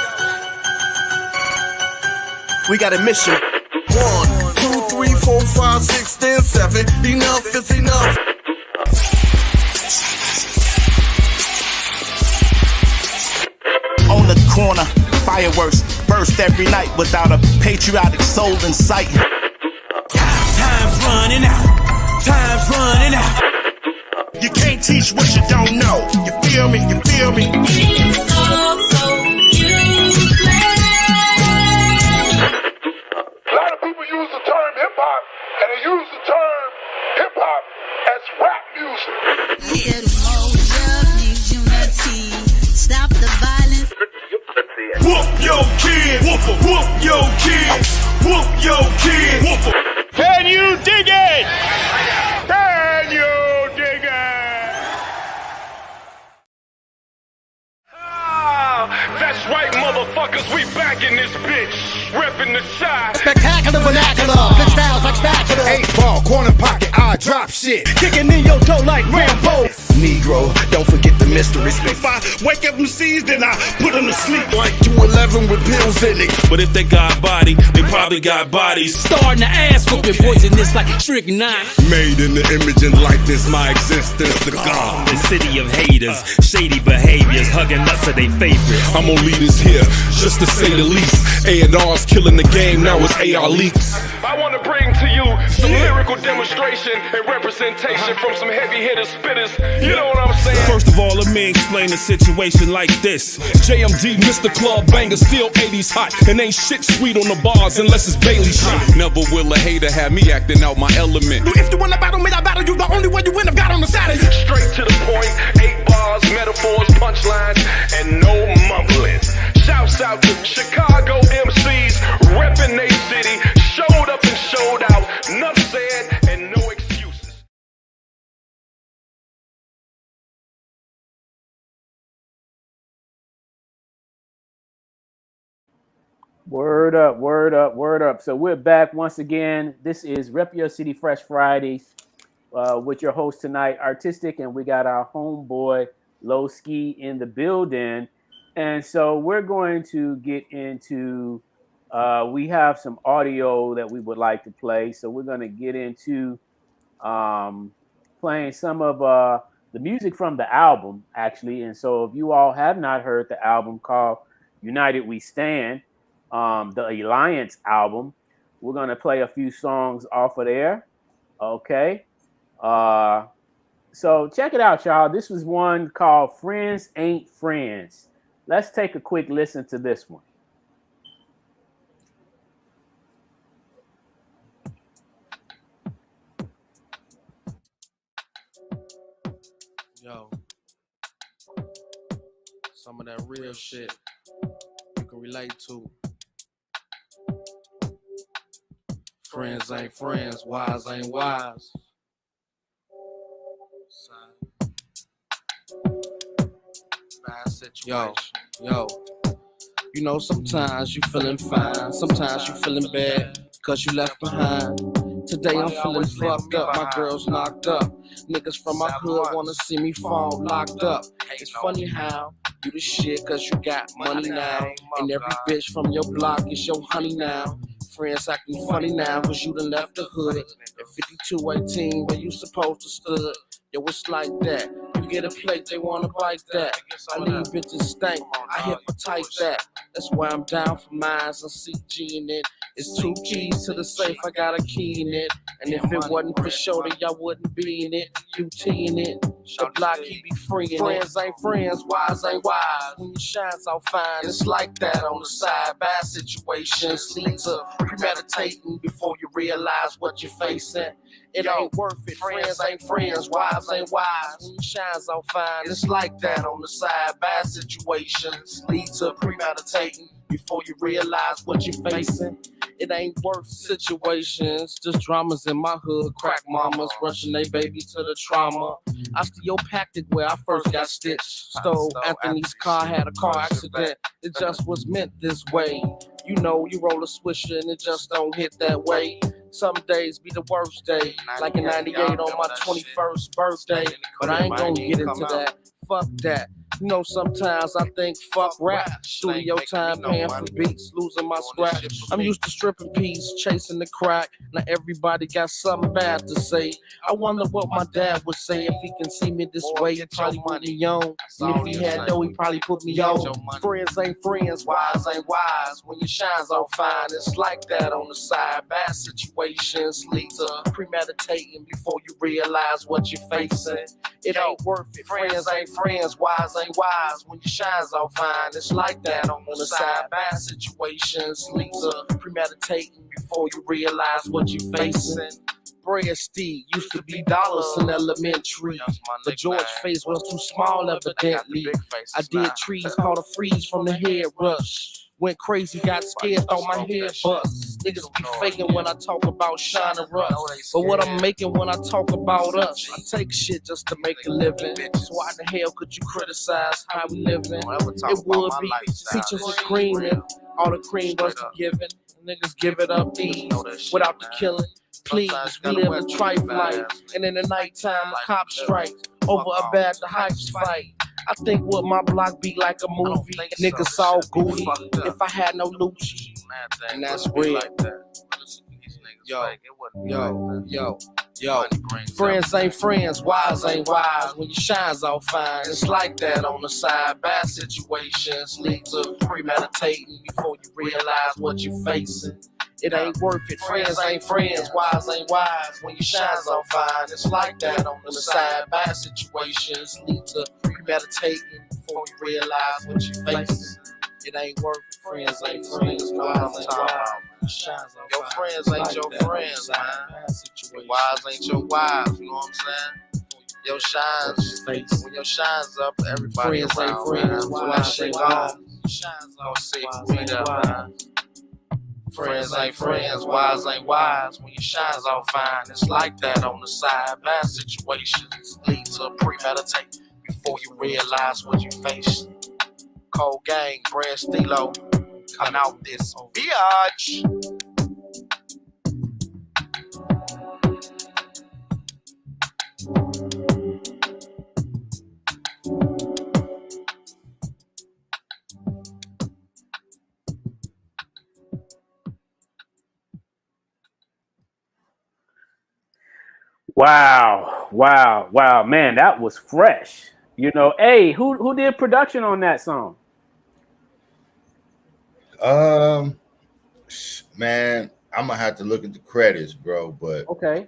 We got a mission. 1, 2, 3, 4, 5, 6, 10, 7. Enough is enough. On the corner, fireworks burst every night without a patriotic soul in sight. Time's running out. Time's running out. You can't teach what you don't know. You feel me? You feel me? It's so useless. A lot of people use the term hip-hop, and they use the term hip-hop as rap music. Stop the violence. Whoop your kid. Whoop your kid. Whoop your kid. Whoop. Can you dig it? Can you dig it? That's right, motherfuckers, we back in this bitch, reppin' the side. Spectacular vernacular. Big styles like spatula. 8-ball, corner pocket, I drop shit. Kicking in your dough like Rambo. Negro, don't forget the mysteries. If I wake up them seas, then I put them to sleep. Like 211 with pills in it. But if they got body, they probably got bodies. Starting to ass whooping poisonous like strychnine. Made in the image and likeness, my existence, the God. The city of haters, shady behaviors, hugging nuts of they favorites. I'm gonna lead us here, just to say the least. A&R's killing the game, now it's AR leaks. I want to bring to you some lyrical demonstration and representation from some heavy hitter spitters. You know what I'm saying? First of all, let me explain the situation like this. JMD, Mr. Club Banger, still 80s hot, and ain't shit sweet on the bars unless it's Bailey shit. Never will a hater have me acting out my element. If you wanna battle me, I battle you. The only way you win, I've got on the side of you. Straight to the point, 8 bars, metaphors, punchlines, and no mumbling. Shouts out to Chicago MCs, reppin' they city, showed up and showed out, enough said and no excuses. Word up, word up, word up. So we're back once again. This is Rep Your City Fresh Fridays with your host tonight, Artistic, and we got our homeboy Lowski in the building. And so we're going to get into, we have some audio that we would like to play. So we're going to get into playing some of the music from the album, actually. And so if you all have not heard the album called United We Stand, the Alliance album, we're going to play a few songs off of there. Okay. So check it out, y'all. This was one called Friends Ain't Friends. Let's take a quick listen to this one. Yo, some of that real shit you can relate to. Friends ain't friends, wise ain't wise. Bad situation. Yo, you know, sometimes you feeling fine, sometimes you feeling bad, cause you left behind. Today I'm feeling fucked up, my girl's knocked up. Niggas from my hood wanna see me fall locked up. It's funny how you the shit cause you got money now, and every bitch from your block is your honey now. Friends acting funny now cause you done left the hood. At 5218 where you supposed to stood. Yo, it's like that. You get a plate, they wanna bite that. I leave bitches stank, I hepatize that. That's why I'm down for mines and CG in it. It's 2 keys to the safe, I got a key in it. And if it wasn't for show, then y'all wouldn't be in it. UT in it, the block he be freeing. Friends ain't friends, wise ain't wise. When you shine so fine, it's like that on the side. Bad situations lead to premeditating before you realize what you're facing. It ain't worth it. Friends ain't friends, wives ain't wives. When you shine so fine, it's like that on the side. Bad situations lead to premeditating before you realize what you're facing. It ain't worth situations, just dramas in my hood. Crack mamas rushing they baby to the trauma. Osteopathic where I first got stitched. Stole Anthony's car, had a car accident. It just was meant this way. You know, you roll a swisher and it just don't hit that way. Some days be the worst day, like in 98 on my 21st birthday. But I ain't gonna get into that. Fuck that. You know, sometimes I think fuck rap. Studio time, paying for beats, losing my scratch. I'm used to stripping peas, chasing the crack. Now everybody got something bad to say. I wonder what my dad would say if he can see me this way. He probably put me on. And if he had dough, he probably put me on. Friends ain't friends, wise ain't wise. When you shine so fine, it's like that on the side. Bad situations lead to premeditating before you realize what you're facing. It ain't worth it. Friends ain't friends, wise ain't wise. When you shine so fine, it's like that on the side. Bad situations lead to premeditating before you realize what you're facing. Bread Steve used to be dollars in elementary. The George face was too small, evidently. I did trees, caught a freeze from the head rush. Went crazy, got scared, thought my head bust. Niggas be faking when I talk about shine and rust. But what I'm making when I talk about us, I take shit just to make a living. So why the hell could you criticize how we living? It would be peaches and cream if all the cream was given. Niggas give it up ease without the killing. Please, we live a trife life. And in the nighttime, a cop strike over a bad the hypes fight. I think what my block be like a movie. Niggas all goofy if I had no Lucci. And that's real. Yo. Friends ain't friends, wise ain't wise. When you shine so fine, it's like that on the side. Bad situations lead to premeditating before you realize what you're facing. It ain't worth it. Friends ain't friends, wise ain't wise. When you shine so fine, it's like that on the side. Bad situations lead to premeditating before you realize what you're facing. It ain't worth it. Friends ain't friends, wise ain't wise. Your friends ain't your friends, man. Wise ain't your wise, you know what I'm saying? Your shines, when your shines up, everybody friends around, ain't friends, man. Wise shit on. Shines on 6 feet up, man. Friends ain't friends, wise ain't wise. When your shines all fine, it's like that on the side. Bad situations lead to premeditate before you realize what you face. Cold gang, Brad Stilo, coming out this biatch. Wow, man, that was fresh. You know, hey, who did production on that song? Man, I'm gonna have to look at the credits, bro. But okay.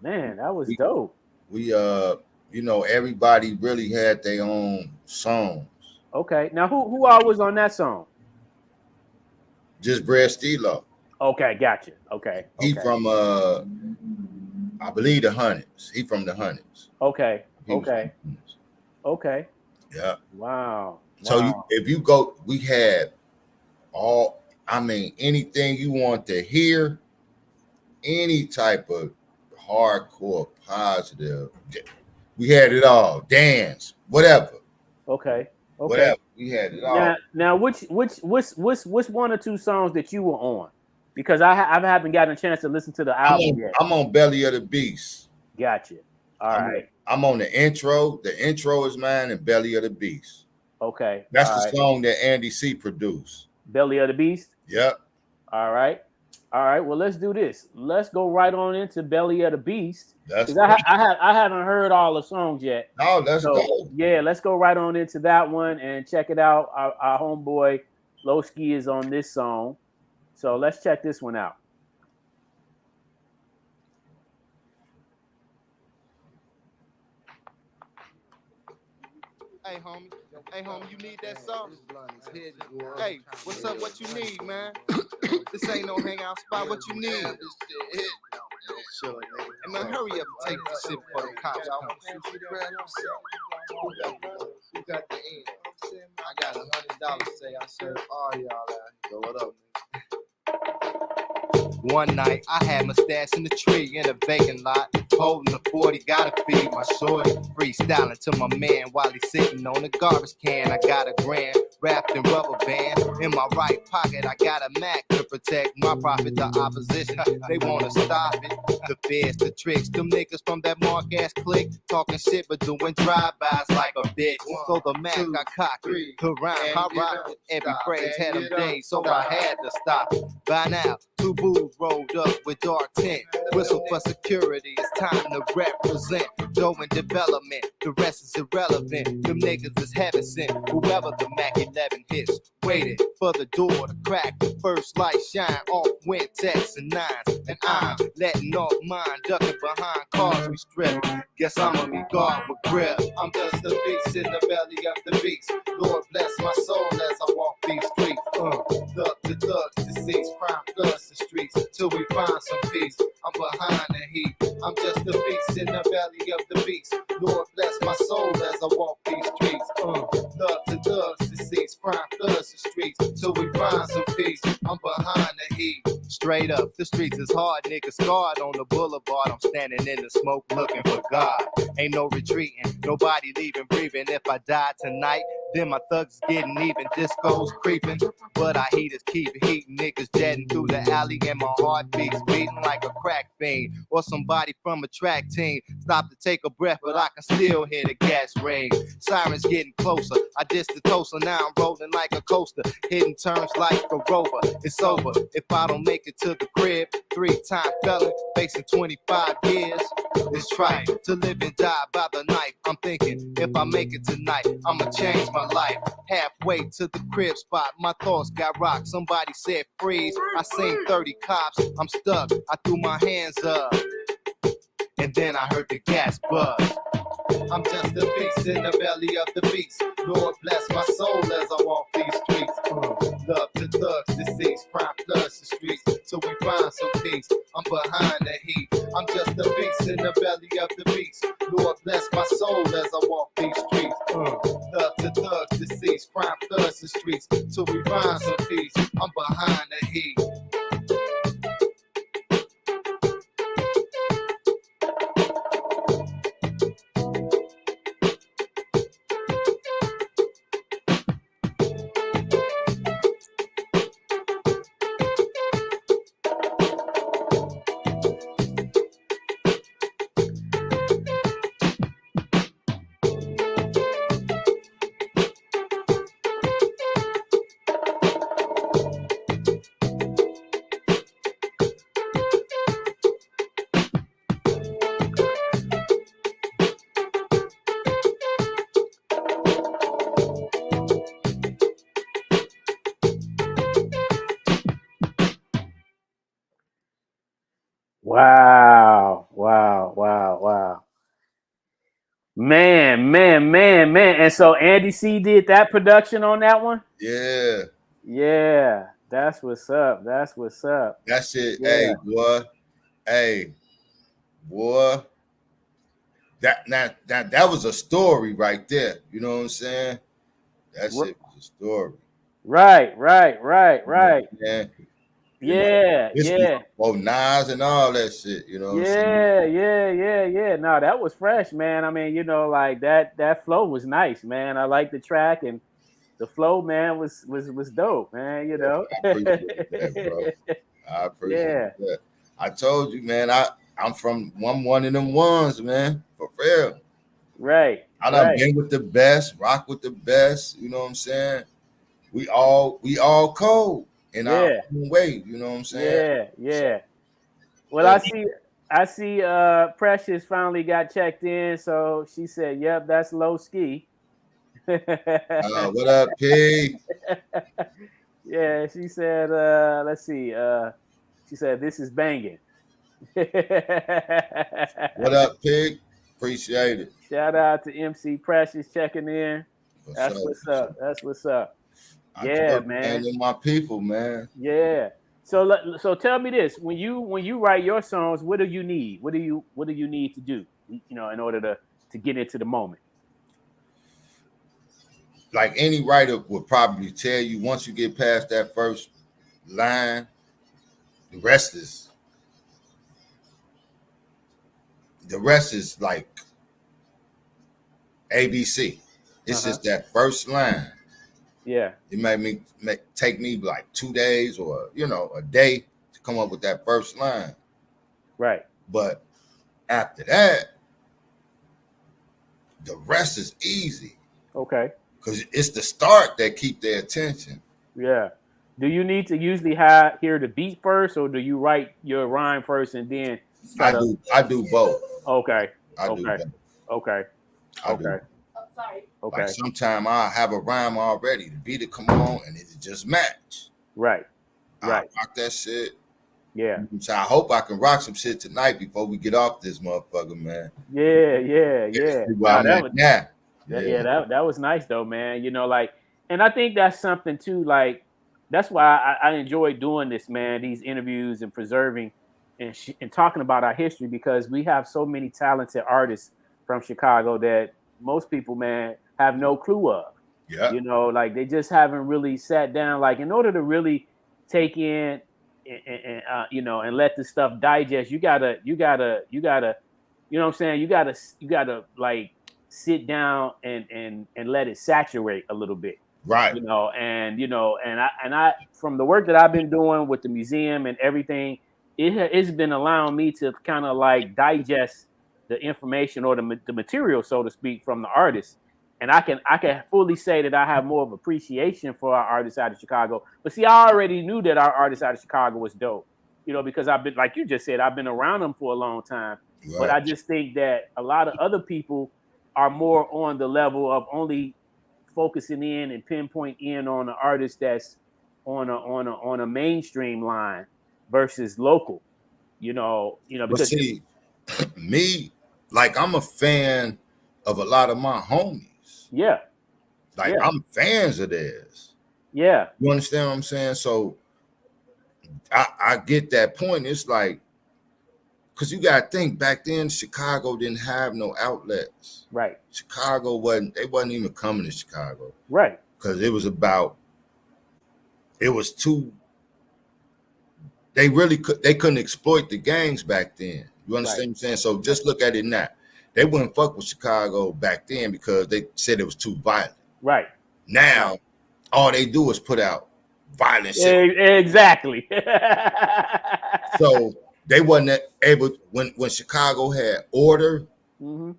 Man, that was dope. We you know, everybody really had their own songs. Okay, now who all was on that song? Just Brad Stilo. Okay, gotcha. Okay. He from I believe the Hundreds. He from the Hundreds. Okay. Yeah. Wow. So if you go, we had anything you want to hear, any type of hardcore, positive, we had it all. Dance, whatever. Okay. Whatever. We had it all. Now what's one or two songs that you were on? Because I haven't gotten a chance to listen to the album yet. I'm on Belly of the Beast. Gotcha. All right. I'm on the intro. The intro is mine and Belly of the Beast. Okay. That's the song that Andy C produced. Belly of the Beast. Yep. All right. Well, let's do this. Let's go right on into Belly of the Beast. That's I haven't heard all the songs yet. No, let's go. Yeah, let's go right on into that one and check it out. Our homeboy Lowski is on this song, so let's check this one out. Hey, homie, you need that sauce? Hey, what's up? What you need, man? This ain't no hangout spot. What you need? Hey, man, hurry up and take this shit before the cops come. Who got the end? I got $100 to say I serve all y'all out. So what up, man? One night, I had my stash in the tree in a vacant lot. Holding the 40, gotta feed my shorty. Freestyling to my man while he's sitting on the garbage can. I got a grand wrapped in rubber band. In my right pocket, I got a Mac to protect my profit. The opposition, they wanna stop it. The feds, the tricks, them niggas from that mark ass clique. Talking shit but doing drive-bys like a bitch. So the Mac I cocked it. The rhyme, I rocked it. Every phrase had them days, so I had to stop it. By now, 2 booths rolled up with dark tint. Whistle for security, it's time to represent. Dough in development, the rest is irrelevant. Them niggas is heaven sent. Whoever the Mac 11 hits, waited for the door to crack. The first light shine off went X and 9s. And I'm letting off mine, ducking behind cars we strip. Guess I'ma be guard with grip. I'm just a beast in the belly of the beast. Lord bless my soul as I walk these streets. Thug to thugs, deceased, crime thugs the streets till we find some peace. I'm behind the heat. I'm just a beast in the belly of the beast. Lord bless my soul as I walk these streets. Thug to thugs, deceased, crime thugs the streets till we find some peace. I'm behind the heat. Straight up, the streets is hard, niggas scarred on the boulevard. I'm standing in the smoke looking for God. Ain't no retreating, nobody leaving breathing. If I die tonight, then my thugs getting even, discos creeping. But our heaters keep heating, niggas jetting through the alley and my heart beats beating like a crack fiend. Or somebody from a track team. Stop to take a breath, but I can still hear the gas ring. Sirens getting closer, I dissed the toaster, now I'm rolling like a coaster. Hitting turns like a rover, it's over if I don't make it to the crib. 3-time felon, facing 25 years. It's trite to live and die by the knife. I'm thinking, if I make it tonight, I'ma change my life. Halfway to the crib spot, my thoughts got rocked. Somebody said freeze, I seen 30 cops. I'm stuck, I threw my hands up, and then I heard the gas buzz. I'm just a beast in the belly of the beast. Lord bless my soul as I walk these streets. Love to thugs, deceased, crime thugs the streets till we find some peace. I'm behind the heat. I'm just a beast in the belly of the beast. Lord bless my soul as I walk these streets. Love to thugs, deceased, crime thugs the streets till we find some peace. I'm behind the heat. Wow. Man. And so Andy C did that production on that one? Yeah. That's what's up. That's it. Yeah. Hey, boy. That was a story right there. You know what I'm saying? That shit was a story. Right. Yeah. Oh, Nas and all that shit, you know what I'm saying? Yeah. No, that was fresh, man. I mean, you know, like that flow was nice, man. I like the track and the flow, man, was dope, man, you know. I appreciate that, bro. I appreciate that. I told you, man, I'm from one of them ones, man, for real. Right. I done been with the best, rock with the best, you know what I'm saying? we all cold in our Yeah. own way. You know what I'm saying? Yeah. Well, Yeah. I see Precious finally got checked in, so she said, "Yep, that's low ski." What up, P? Yeah, she said, let's see. She said, "This is banging." What up, Pig? Appreciate it. Shout out to MC Precious checking in. For That's sure, what's for up. sure. That's what's up. I Yeah, told you, man. they're my people, man. Yeah. So tell me this: when you write your songs, what do you need? What do you need to do? You know, in order to get into the moment. Like any writer would probably tell you, once you get past that first line, the rest is like ABC. It's just that first line. Yeah. It take me like 2 days or a day to come up with that first line. Right. But after that, the rest is easy. Okay. Because it's the start that keep their attention. Yeah. Do you need to usually hear the beat first, or do you write your rhyme first and then I do both. Okay. I do both. Okay. Okay. Like sometimes I have a rhyme already. The beat will come on and it just match. Right. I rock that shit. Yeah. So I hope I can rock some shit tonight before we get off this motherfucker, man. Yeah. Wow, that was nice though, man. You know, like, and I think that's something too. Like, that's why I enjoy doing this, man. These interviews and preserving and talking about our history, because we have so many talented artists from Chicago that most people, man, have no clue of. Yeah. You know, like they just haven't really sat down. Like, in order to really take in and let this stuff digest, you gotta, you know what I'm saying? You gotta like sit down and let it saturate a little bit. Right. And I from the work that I've been doing with the museum and everything, it's been allowing me to kind of like digest the information or the material, so to speak, from the artists. And I can fully say that I have more of appreciation for our artists out of Chicago. But see, I already knew that our artists out of Chicago was dope, because I've been, like you just said, I've been around them for a long time. Right. But I just think that a lot of other people are more on the level of only focusing in and pinpoint in on an artist that's on a mainstream line versus local. Because but see, me, like, I'm a fan of a lot of my homies. Yeah. Like, I'm fans of theirs. Yeah. You understand what I'm saying? So I get that point. It's like, because you got to think, back then, Chicago didn't have no outlets. Right. Chicago wasn't even coming to Chicago. Right. Because they couldn't exploit the gangs back then. You understand what I'm saying? So just look at it now. They wouldn't fuck with Chicago back then because they said it was too violent. Right. Now, all they do is put out violent shit. Exactly. So they wasn't able, when Chicago had order and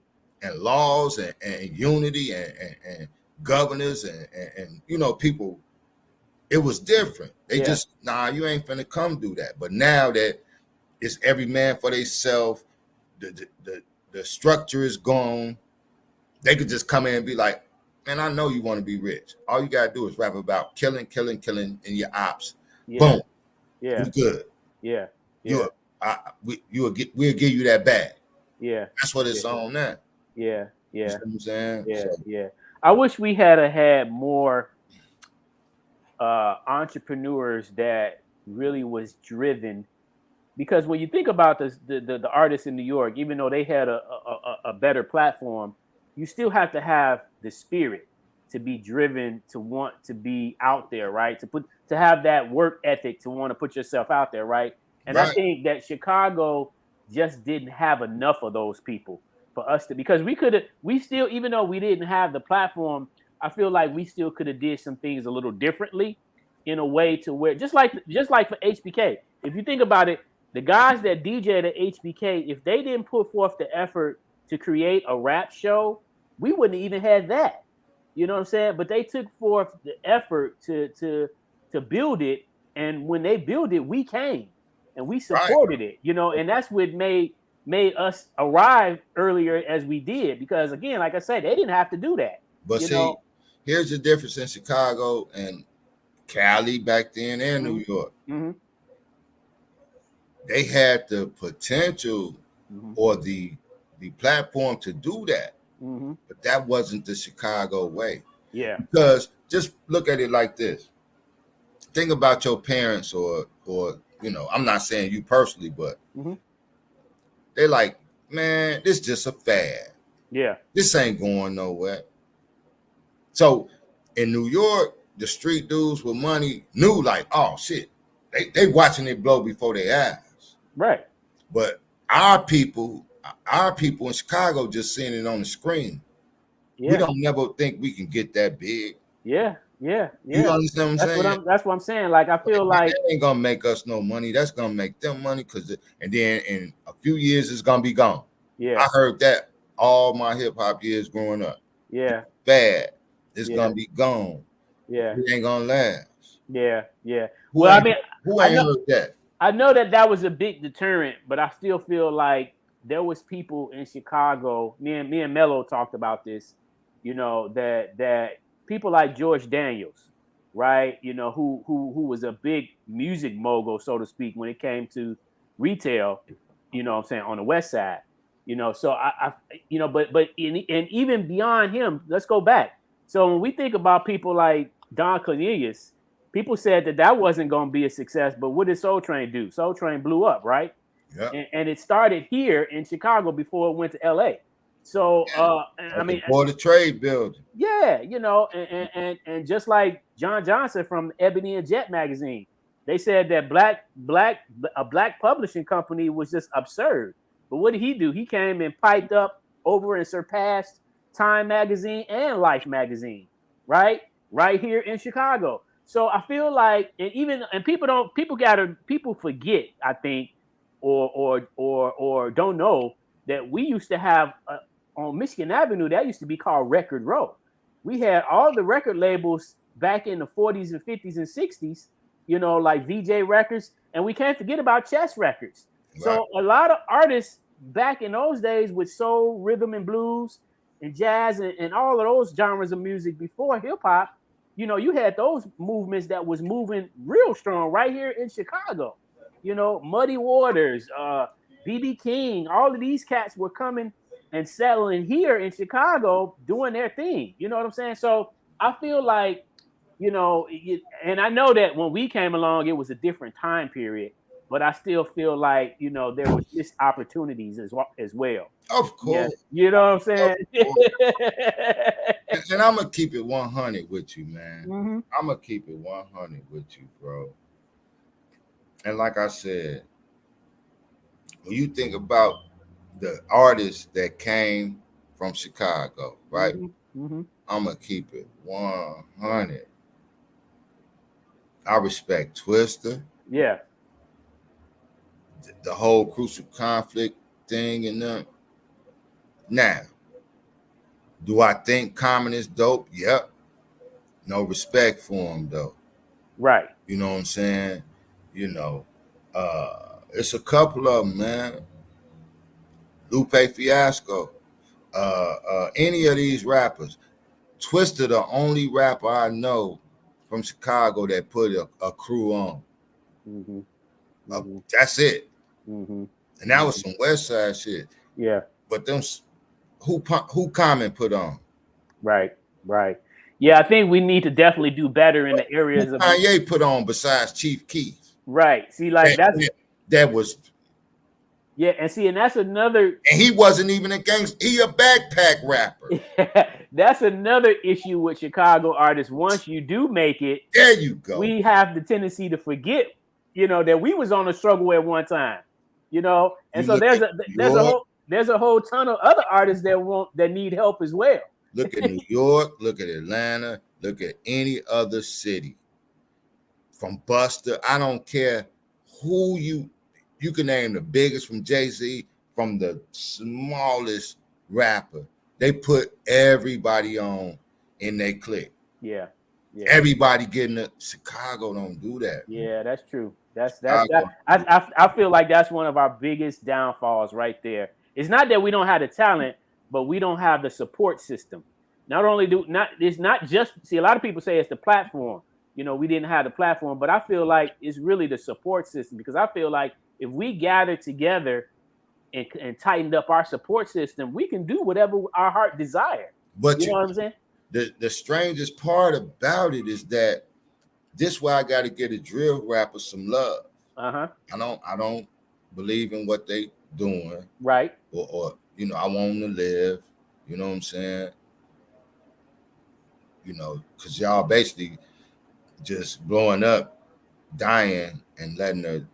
laws and unity and governors and people, it was different. They just, you ain't finna come do that. But now that it's every man for themselves, the structure is gone, they could just come in and be like, man, I know you want to be rich. All you gotta do is rap about killing in your ops. Yeah. Boom. Yeah. You good. Yeah. We'll give you that bag. Yeah. That's what it's on now. Yeah. You know what I'm saying? Yeah. I wish we had more entrepreneurs that really was driven, because when you think about the artists in New York, even though they had a better platform, you still have to have the spirit to be driven, to want to be out there, right? To have that work ethic, to want to put yourself out there, right? And I think that Chicago just didn't have enough of those people for us to, because we still, even though we didn't have the platform, I feel like we still could have did some things a little differently, in a way to where, just like for HBK, if you think about it, the guys that DJ'd at HBK, if they didn't put forth the effort to create a rap show, we wouldn't even had that. You know what I'm saying? But they took forth the effort to build it, and when they built it, we came and we supported it. You know, and that's what made us arrive earlier as we did. Because again, like I said, they didn't have to do that. But see, here's the difference in Chicago and Cali back then and New York. Mm-hmm. They had the potential or the platform to do that, but that wasn't the Chicago way. Yeah. Because just look at it like this. Think about your parents or you know, I'm not saying you personally, but they're like, man, this is just a fad. Yeah. This ain't going nowhere. So in New York, the street dudes with money knew like, oh shit, they watching it blow before their eyes. Right. But our people in Chicago just seeing it on the screen. Yeah. We don't never think we can get that big. Yeah. You understand what I'm saying? That's what I'm saying. Like I feel like that ain't gonna make us no money. That's gonna make them money and then in a few years it's gonna be gone. Yeah. I heard that all my hip hop years growing up. Yeah. Bad. It's gonna be gone. Yeah. It ain't gonna last. Yeah. Who ain't heard that? I know that was a big deterrent, but I still feel like there was people in Chicago. Me and Mello talked about this. You know that people like George Daniels, right? You know who was a big music mogul, so to speak, when it came to retail. You know what I'm saying, on the West Side. You know, so I you know, but and even beyond him, let's go back. So when we think about people like Don Cornelius, people said that wasn't going to be a success, but what did Soul Train do? Soul Train blew up, right? Yeah. And it started here in Chicago before it went to LA. So I mean, for the trade building. Yeah, you know, and just like John Johnson from Ebony and Jet magazine, they said that a black publishing company was just absurd. But what did he do? He came and piped up over and surpassed Time magazine and Life magazine, right here in Chicago. So I feel like, and people forget, I think, or don't know that we used to have on Michigan Avenue, that used to be called Record Row. We had all the record labels back in the 40s and 50s and 60s, you know, like VJ Records, and we can't forget about Chess Records. Right. So a lot of artists back in those days with soul, rhythm and blues and jazz and all of those genres of music before hip hop, you know, you had those movements that was moving real strong right here in Chicago. You know, Muddy Waters, BB King, all of these cats were coming and settling here in Chicago doing their thing. You know what I'm saying? So I feel like, you know, and I know that when we came along, it was a different time period, but I still feel like, you know, there was missed opportunities as well. Of course. Yeah. You know what I'm saying? And I'm going to keep it 100 with you, man. Mm-hmm. I'm going to keep it 100 with you, bro. And like I said, when you think about the artists that came from Chicago, right? Mm-hmm. I'm going to keep it 100. I respect Twister. Yeah. The whole Crucial Conflict thing and them. Now, do I think Common is dope? Yep. No respect for him, though. Right. You know what I'm saying? You know, it's a couple of them, man. Lupe Fiasco. Any of these rappers. Twister, the only rapper I know from Chicago that put a crew on. Mm-hmm. That's it. Mm-hmm. And that was some West Side shit. Yeah. But them, who Common put on? Right. Yeah, I think we need to definitely do better in the areas who of Kanye put on besides Chief Keef. Right. See, like that was. Yeah, and that's another. And he wasn't even a gangster. He a backpack rapper. That's another issue with Chicago artists. Once you do make it, there you go. We have the tendency to forget, you know, that we was on a struggle at one time, you know. And so there's a whole ton of other artists that need help as well. Look at New York. Look at Atlanta. Look at any other city. From Buster, I don't care who you can name, the biggest from Jay-Z, from the smallest rapper. They put everybody on in their clique. Yeah. Yeah. Everybody getting it. Chicago don't do that. Yeah, that's true. I feel like that's one of our biggest downfalls right there. It's not that we don't have the talent, but we don't have the support system. It's not just, see, a lot of people say it's the platform. You know, we didn't have the platform, but I feel like it's really the support system, because I feel like if we gathered together and tightened up our support system, we can do whatever our heart desire. But you know what I'm saying? The strangest part about it is that this why I got to get a drill rapper some love. Uh-huh. I don't believe in what they doing. Right. Or you know, I want them to live. You know what I'm saying? You know, because y'all basically just blowing up, dying, and letting the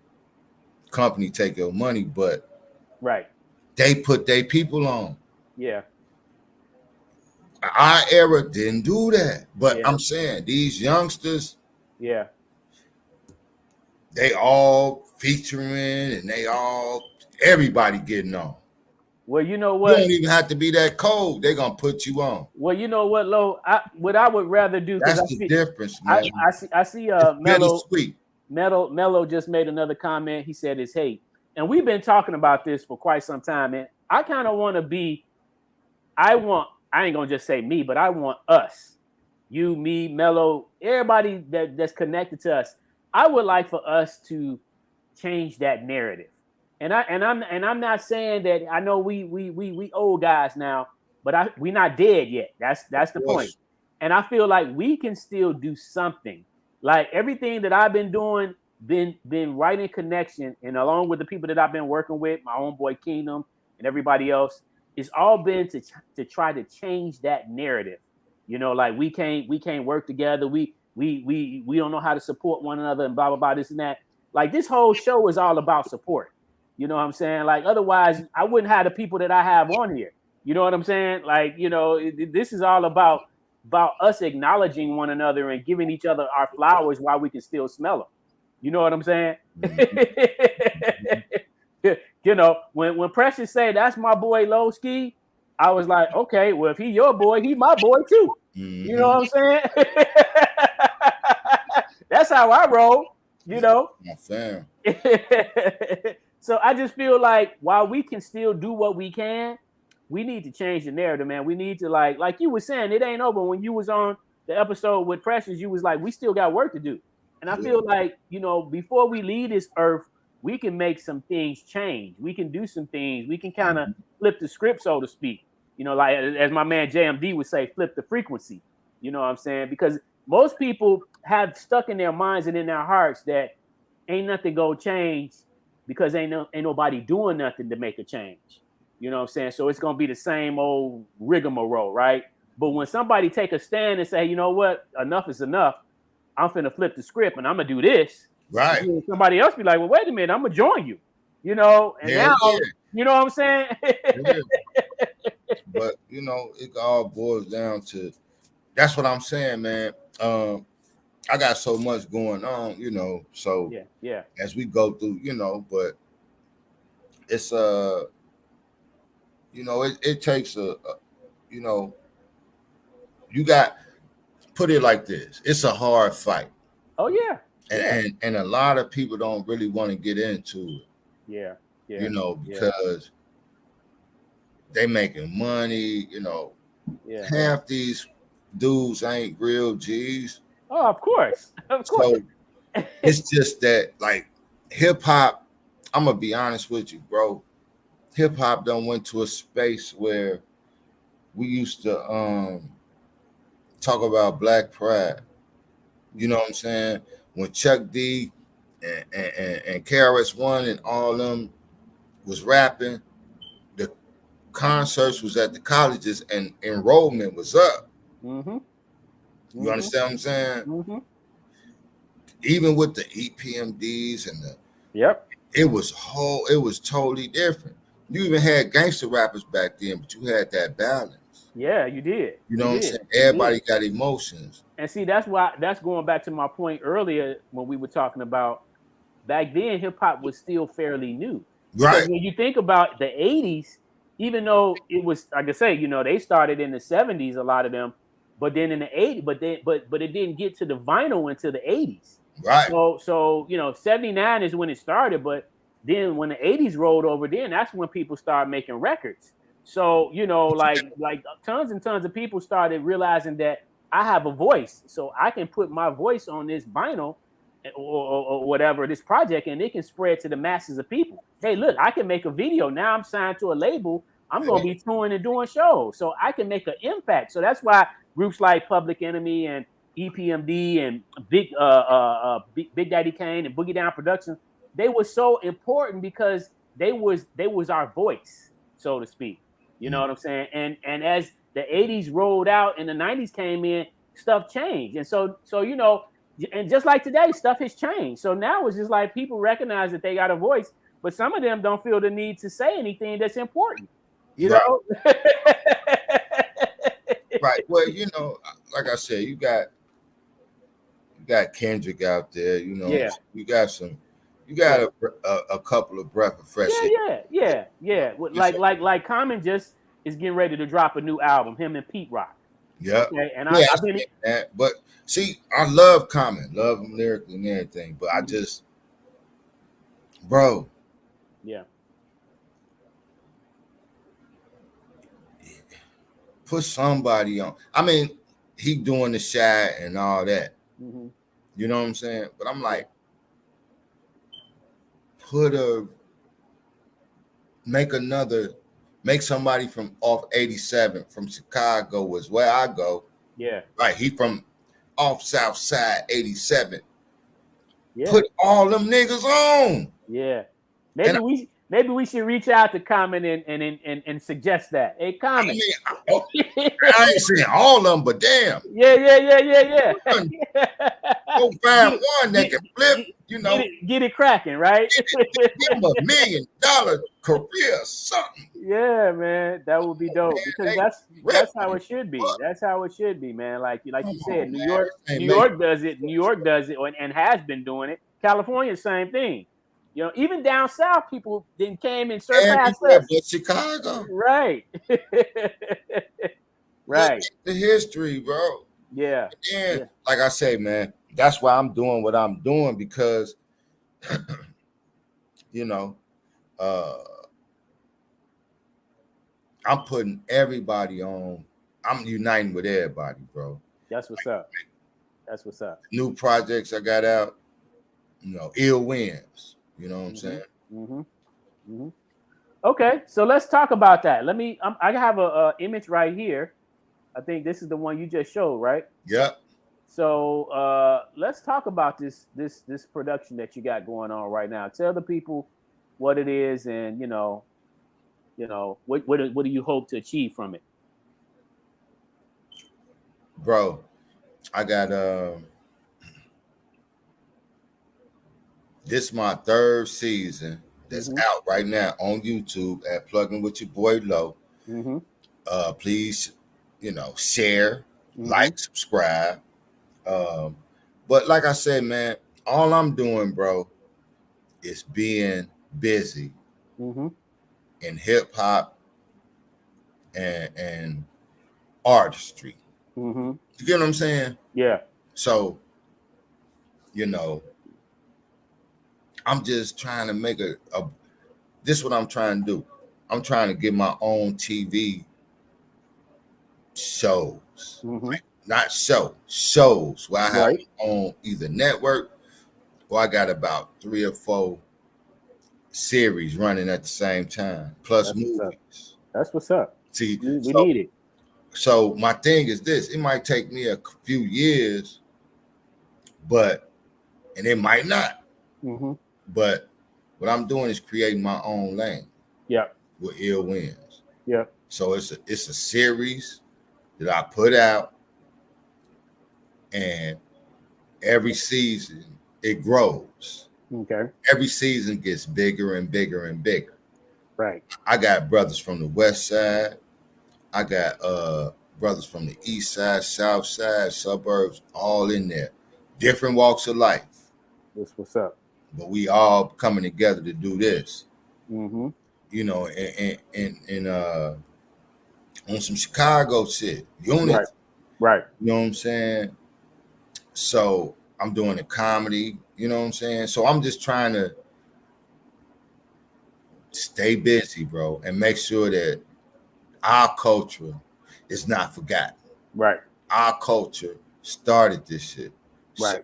company take your money, but right, they put their people on. Yeah. Our era didn't do that. But I'm saying these youngsters, yeah, they all featuring and everybody getting on. Well, you know what? You don't even have to be that cold. They're gonna put you on. Well, you know what, Lo? What I would rather do, that's the difference, man. I see Mello just made another comment. He said it's hate. And we've been talking about this for quite some time. And I kind of want to be, I ain't gonna just say me, but I want us, you, me, Mello, everybody that's connected to us. I would like for us to change that narrative. And I'm not saying that, I know we old guys now, but we not dead yet. That's the point. And I feel like we can still do something. Like everything that I've been doing, been right in connection, and along with the people that I've been working with, my own boy Kingdom and everybody else, it's all been to try to change that narrative. You know, like we can't work together. We don't know how to support one another and blah blah blah, this and that. Like this whole show is all about support. You know what I'm saying? Like otherwise, I wouldn't have the people that I have on here. You know what I'm saying? Like, you know, this is all about us acknowledging one another and giving each other our flowers while we can still smell them. You know what I'm saying? Mm-hmm. You know, when Precious said that's my boy Low Ski, I was like, okay, well, if he your boy, he my boy too. Mm-hmm. You know what I'm saying? That's how I roll, you know. Fair. So I just feel like while we can still do what we can, we need to change the narrative, man. We need to like you were saying, it ain't over. When you was on the episode with Precious, you was like, we still got work to do. And I feel like, you know, before we leave this earth, we can make some things change. We can do some things. We can kind of flip the script, so to speak. You know, like as my man JMD would say, flip the frequency. You know what I'm saying? Because most people have stuck in their minds and in their hearts that ain't nothing gonna change because ain't nobody doing nothing to make a change. You know what I'm saying? So it's gonna be the same old rigmarole, right? But when somebody take a stand and say, you know what, enough is enough, I'm finna flip the script and I'm gonna do this. Right. Somebody else be like, well, wait a minute, I'm gonna join you. You know, and now, you know what I'm saying? But you know, it all boils down to, that's what I'm saying, man. I got so much going on, you know. So yeah. As we go through, you know, but it's you know, it takes a you know, you got, put it like this, it's a hard fight. Oh yeah. And a lot of people don't really want to get into it. Yeah. You know, because they making money, you know. Yeah. Half these dudes ain't real G's. Oh, of course. So it's just that, like, hip hop, I'm gonna be honest with you, bro. Hip hop done went to a space where we used to talk about Black pride. You know what I'm saying? When Chuck D and KRS-One and all them was rapping, the concerts was at the colleges and enrollment was up. Mm-hmm. You understand what I'm saying? Mm-hmm. Even with the EPMDs and it was totally different. You even had gangster rappers back then, but you had that balance. Yeah, you did. You know what I'm saying? Everybody got emotions. And see, that's going back to my point earlier when we were talking about back then, hip hop was still fairly new. Right. Because when you think about the 80s, even though it was, like I say, you know, they started in the 70s, a lot of them, But then in the 80s, but it didn't get to the vinyl until the 80s. Right. So 79 is when it started, but then when the 80s rolled over, then that's when people started making records. So, like tons and tons of people started realizing that I have a voice, so I can put my voice on this vinyl or whatever, this project, and it can spread to the masses of people. Hey, look, I can make a video. Now I'm signed to a label. I'm going to be touring and doing shows, so I can make an impact. So that's why groups like Public Enemy and EPMD and Big Daddy Kane and Boogie Down Productions, they were so important because they was our voice, so to speak. You know what I'm saying? And as the 80s rolled out and the 90s came in, stuff changed. And so and just like today, stuff has changed. So now it's just like people recognize that they got a voice, but some of them don't feel the need to say anything that's important. You know? Right. Well, like I said, you got Kendrick out there, Yeah. you got a couple of breath of fresh air. Yeah. Like Common just is getting ready to drop a new album, him and Pete Rock. Yeah. Okay. And I've been that. But see, I love Common, love him lyrically and everything, but I just, bro. Yeah. Put somebody on. I mean, he doing the Shy and all that. Mm-hmm. You know what I'm saying? But I'm like, make somebody from off 87 from Chicago is where I go. Yeah. Right. He from off South Side 87. Yeah. Put all them niggas on. Yeah. Maybe we should reach out to Common and suggest that. Hey, Common. I ain't saying all of them, but damn. Yeah. Go find one that can flip, Get it cracking, right? Give him $1 million career or something. Yeah, man, that would be dope because that's how it should be. That's how it should be, man. Like you said, New York does it. New York does it and has been doing it. California, same thing. Even down south, people then came and surpassed us. But Chicago, right? Right. The history, bro. Yeah. And like I say, man, that's why I'm doing what I'm doing because, I'm putting everybody on. I'm uniting with everybody, bro. That's what's up. That's what's up. New projects I got out, ill wins. You know what I'm saying? Mm-hmm. Mm-hmm. Okay, so let's talk about that. I have a image right here. I think this is the one you just showed, right? Yep. So let's talk about this production that you got going on right now. Tell the people what it is, and what do you hope to achieve from it, bro? I got this is my third season that's out right now on YouTube at Plugging with Your Boy Low. Mm-hmm. Please, share, like, subscribe. But like I said, man, all I'm doing, bro, is being busy in hip hop and artistry. Mm-hmm. You get what I'm saying? Yeah. So, I'm just trying to make this is what I'm trying to do. I'm trying to get my own TV shows. Mm-hmm. Not shows where I have my own either network or I got about 3 or 4 series running at the same time, plus movies. That's what's up. See, we need it. So my thing is this: it might take me a few years, and it might not. Mm-hmm. But what I'm doing is creating my own lane. Yeah. With ill wins. Yeah. So it's a series that I put out, and every season it grows. Okay. Every season gets bigger and bigger and bigger. Right. I got brothers from the west side. I got brothers from the east side, south side, suburbs, all in there. Different walks of life. That's what's up. But we all coming together to do this. Mm-hmm. And on some Chicago shit. Unity. Right. Right. You know what I'm saying? So I'm doing the comedy, you know what I'm saying? So I'm just trying to stay busy, bro, and make sure that our culture is not forgotten. Right. Our culture started this shit. Right. So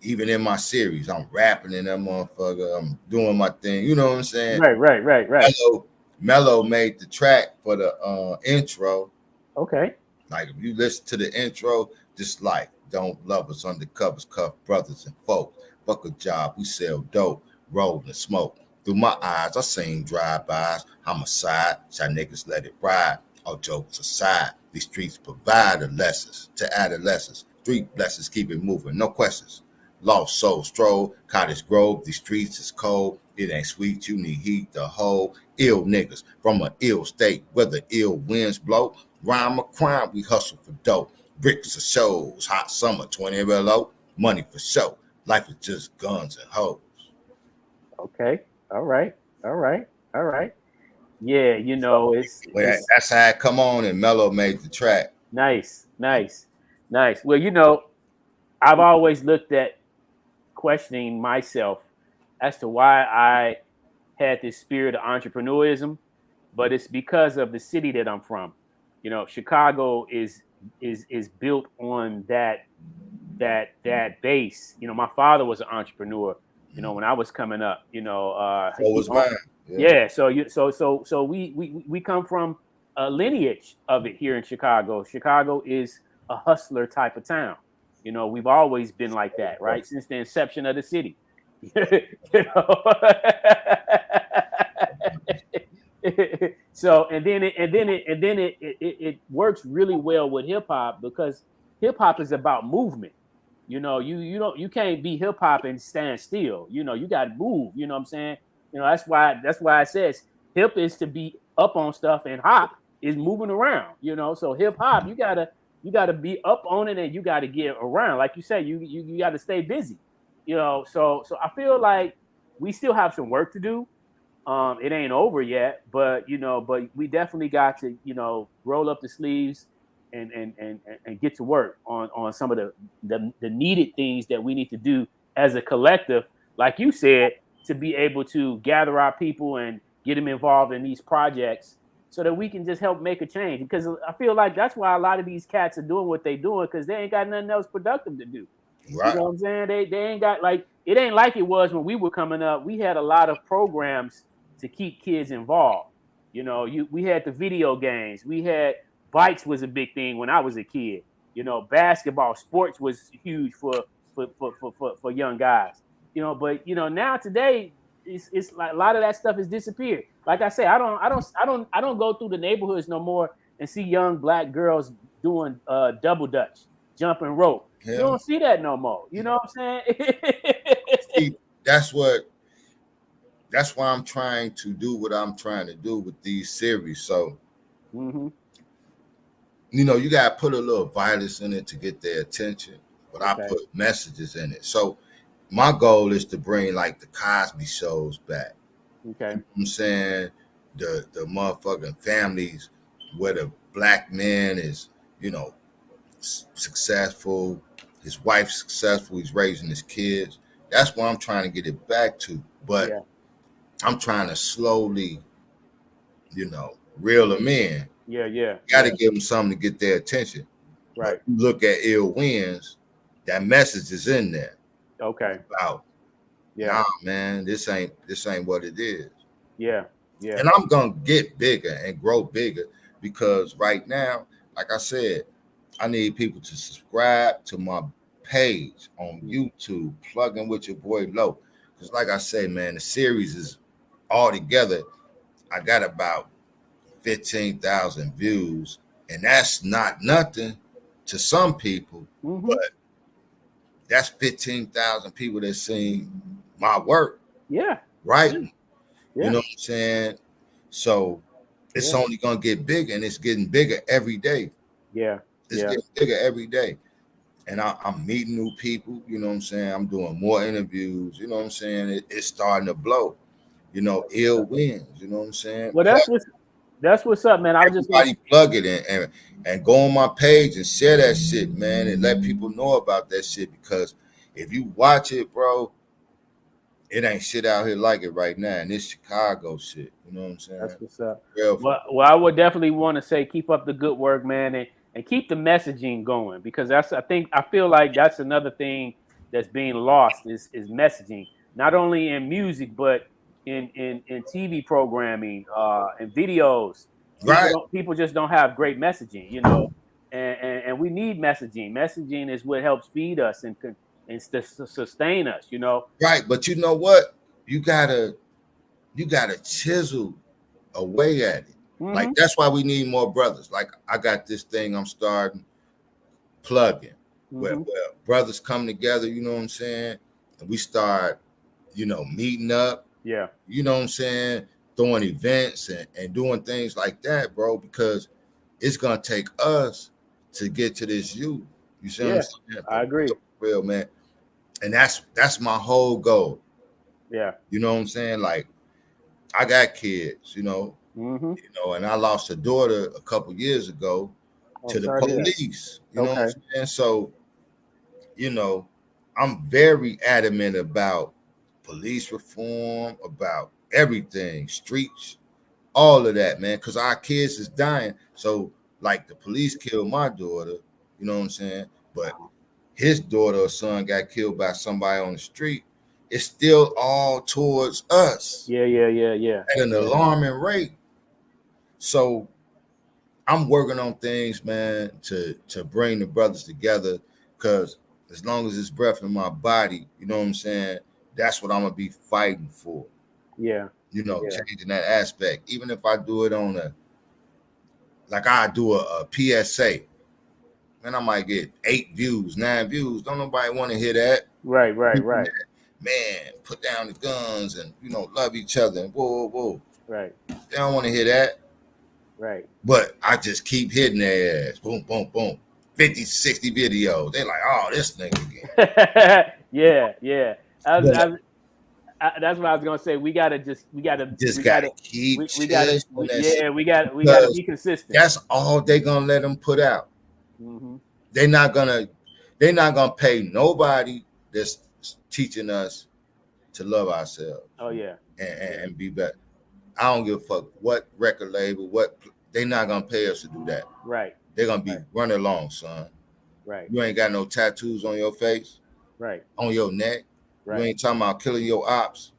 even in my series, I'm rapping in that motherfucker. I'm doing my thing. You know what I'm saying? Right. Mello made the track for the intro. Okay. Like if you listen to the intro, just like don't love us undercovers, cuff brothers and folks. Fuck a job, we sell dope, roll and smoke. Through my eyes, I seen drive-bys. Homicide, y'all niggas let it ride. All jokes aside, these streets provide the lessons to adolescents. Street blessings keep it moving, no questions. Lost soul stroll, Cottage Grove, these streets is cold. It ain't sweet, you need heat to hold. Ill niggas from an ill state, where the ill winds blow. Rhyme or crime, we hustle for dope. Bricks of shows, hot summer, 20 below. Money for show. Life is just guns and hoes. Okay. All right. Yeah, you know, it's that's how it come on, and Mello made the track. Nice. Well, you know, I've always looked at questioning myself as to why I had this spirit of entrepreneurism, but it's because of the city that I'm from. You know, Chicago is built on that base. You know, my father was an entrepreneur. You know, when I was coming up, you know, so was mine. Yeah. So we come from a lineage of it here in Chicago. Chicago is a hustler type of town. You know, we've always been like that, right? Since the inception of the city. You know. So and then it works really well with hip hop, because hip hop is about movement. You know, you can't be hip hop and stand still. You know, you got to move. You know what I'm saying? You know, that's why it says hip is to be up on stuff, and hop is moving around. You know, so hip hop, you gotta be up on it, and you got to get around. Like you said, you got to stay busy. You know, so I feel like we still have some work to do. It ain't over yet, but we definitely got to, you know, roll up the sleeves and get to work on some of the needed things that we need to do as a collective, like you said, to be able to gather our people and get them involved in these projects so that we can just help make a change. Because I feel like that's why a lot of these cats are doing what they doing, because they ain't got nothing else productive to do. Right. You know what I'm saying? They ain't got, like, it ain't like it was when we were coming up. We had a lot of programs to keep kids involved. You know, we had the video games. We had bikes was a big thing when I was a kid. You know, basketball, sports was huge for young guys. You know, but you know, now today it's like a lot of that stuff has disappeared. Like I say, I don't go through the neighborhoods no more and see young black girls doing double dutch, jumping rope. Yeah. You don't see that no more. You know what I'm saying? See, that's why I'm trying to do what I'm trying to do with these series. So, you know, you got to put a little violence in it to get their attention, but I put messages in it. So my goal is to bring like the Cosby shows back. Okay. You know what I'm saying? The motherfucking families where the black man is, you know, successful, his wife's successful, he's raising his kids. That's what I'm trying to get it back to. But I'm trying to slowly, you know, reel them in. Yeah. Got to give them something to get their attention. Right. You look at Ill Winds, that message is in there. Okay. About, nah, man, this ain't what it is. Yeah. And I'm gonna get bigger and grow bigger, because right now, like I said, I need people to subscribe to my page on YouTube, plug in with your boy Low. Because like I say, man, the series is all together. I got about 15,000 views, and that's not nothing to some people, but that's 15,000 people that seen my work. Yeah. Right? Yeah. You know what I'm saying? So it's only gonna get bigger, and it's getting bigger every day. Yeah. It's getting bigger every day. And I'm meeting new people, you know what I'm saying? I'm doing more interviews, you know what I'm saying? It's starting to blow. You know, Ill Winds, you know what I'm saying? Well, that's That's what's up, man. I was just gonna... Everybody plug it in and go on my page and share that shit, man, and let people know about that shit, because if you watch it, bro, it ain't shit out here like it right now, and this Chicago shit. You know what I'm saying? That's what's up. Real Well, I would definitely want to say keep up the good work, man, and keep the messaging going, because I feel like that's another thing that's being lost is messaging, not only in music but in TV programming, and videos. People just don't have great messaging, you know, and we need messaging. Messaging is what helps feed us and sustain us, you know. Right, but you know what? You gotta chisel away at it. Like that's why we need more brothers. Like I got this thing I'm starting plugging where brothers come together, you know what I'm saying? And we start, you know, meeting up. Yeah. You know what I'm saying? Throwing events and doing things like that, bro, because it's gonna take us to get to this youth. You see what I'm saying? I agree. Real, man. And that's my whole goal. Yeah. You know what I'm saying? Like I got kids, you know, and I lost a daughter a couple years ago to the police. You know what I'm saying? So, you know, I'm very adamant about police reform, about everything, streets, all of that, man, because our kids is dying. So, like, the police killed my daughter, you know what I'm saying? But his daughter or son got killed by somebody on the street. It's still all towards us. Yeah. At an alarming rate. So I'm working on things, man, to bring the brothers together, because as long as there's breath in my body, you know what I'm saying, that's what I'm gonna be fighting for. Yeah. You know, changing that aspect. Even if I do it on I do a PSA, man, I might get 8 views, 9 views. Don't nobody want to hear that. Right. Man, put down the guns and, you know, love each other and whoa. Right. They don't want to hear that. Right. But I just keep hitting their ass. Boom, boom, boom. 50, 60 videos. They like, oh, this nigga again. Yeah. That's what I was gonna say. We gotta keep. We gotta be consistent. That's all they gonna let them put out. They're not gonna pay nobody that's teaching us to love ourselves. Oh yeah. And be better. I don't give a fuck what record label, they're not gonna pay us to do that. Right. They're gonna be running along, son. Right. You ain't got no tattoos on your face. Right. On your neck. Right. You ain't talking about killing your ops.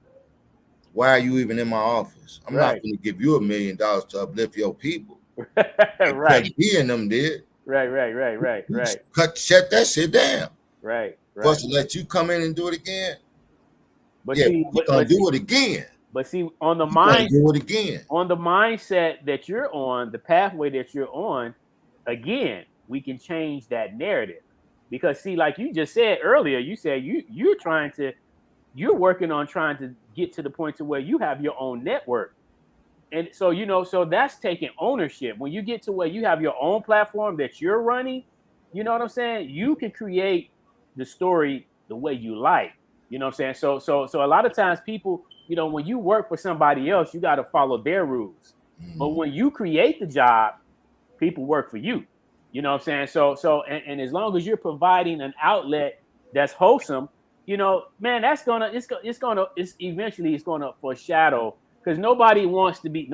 Why are you even in my office? I'm not gonna give you $1 million to uplift your people. Right. He and them did. Right. Shut that shit down. Right. For us to let you come in and do it again. But yeah, we're gonna do it again. But see, on the mindset that you're on, the pathway that you're on, again, we can change that narrative. Because see, like you just said earlier, you said you're working on trying to get to the point to where you have your own network. And so, you know, so that's taking ownership. When you get to where you have your own platform that you're running, you know what I'm saying? You can create the story the way you like. You know what I'm saying? So a lot of times people, you know, when you work for somebody else, you got to follow their rules. But when you create the job, people work for you. You know what I'm saying? So as long as you're providing an outlet that's wholesome, you know, man, it's eventually gonna foreshadow, because nobody wants to be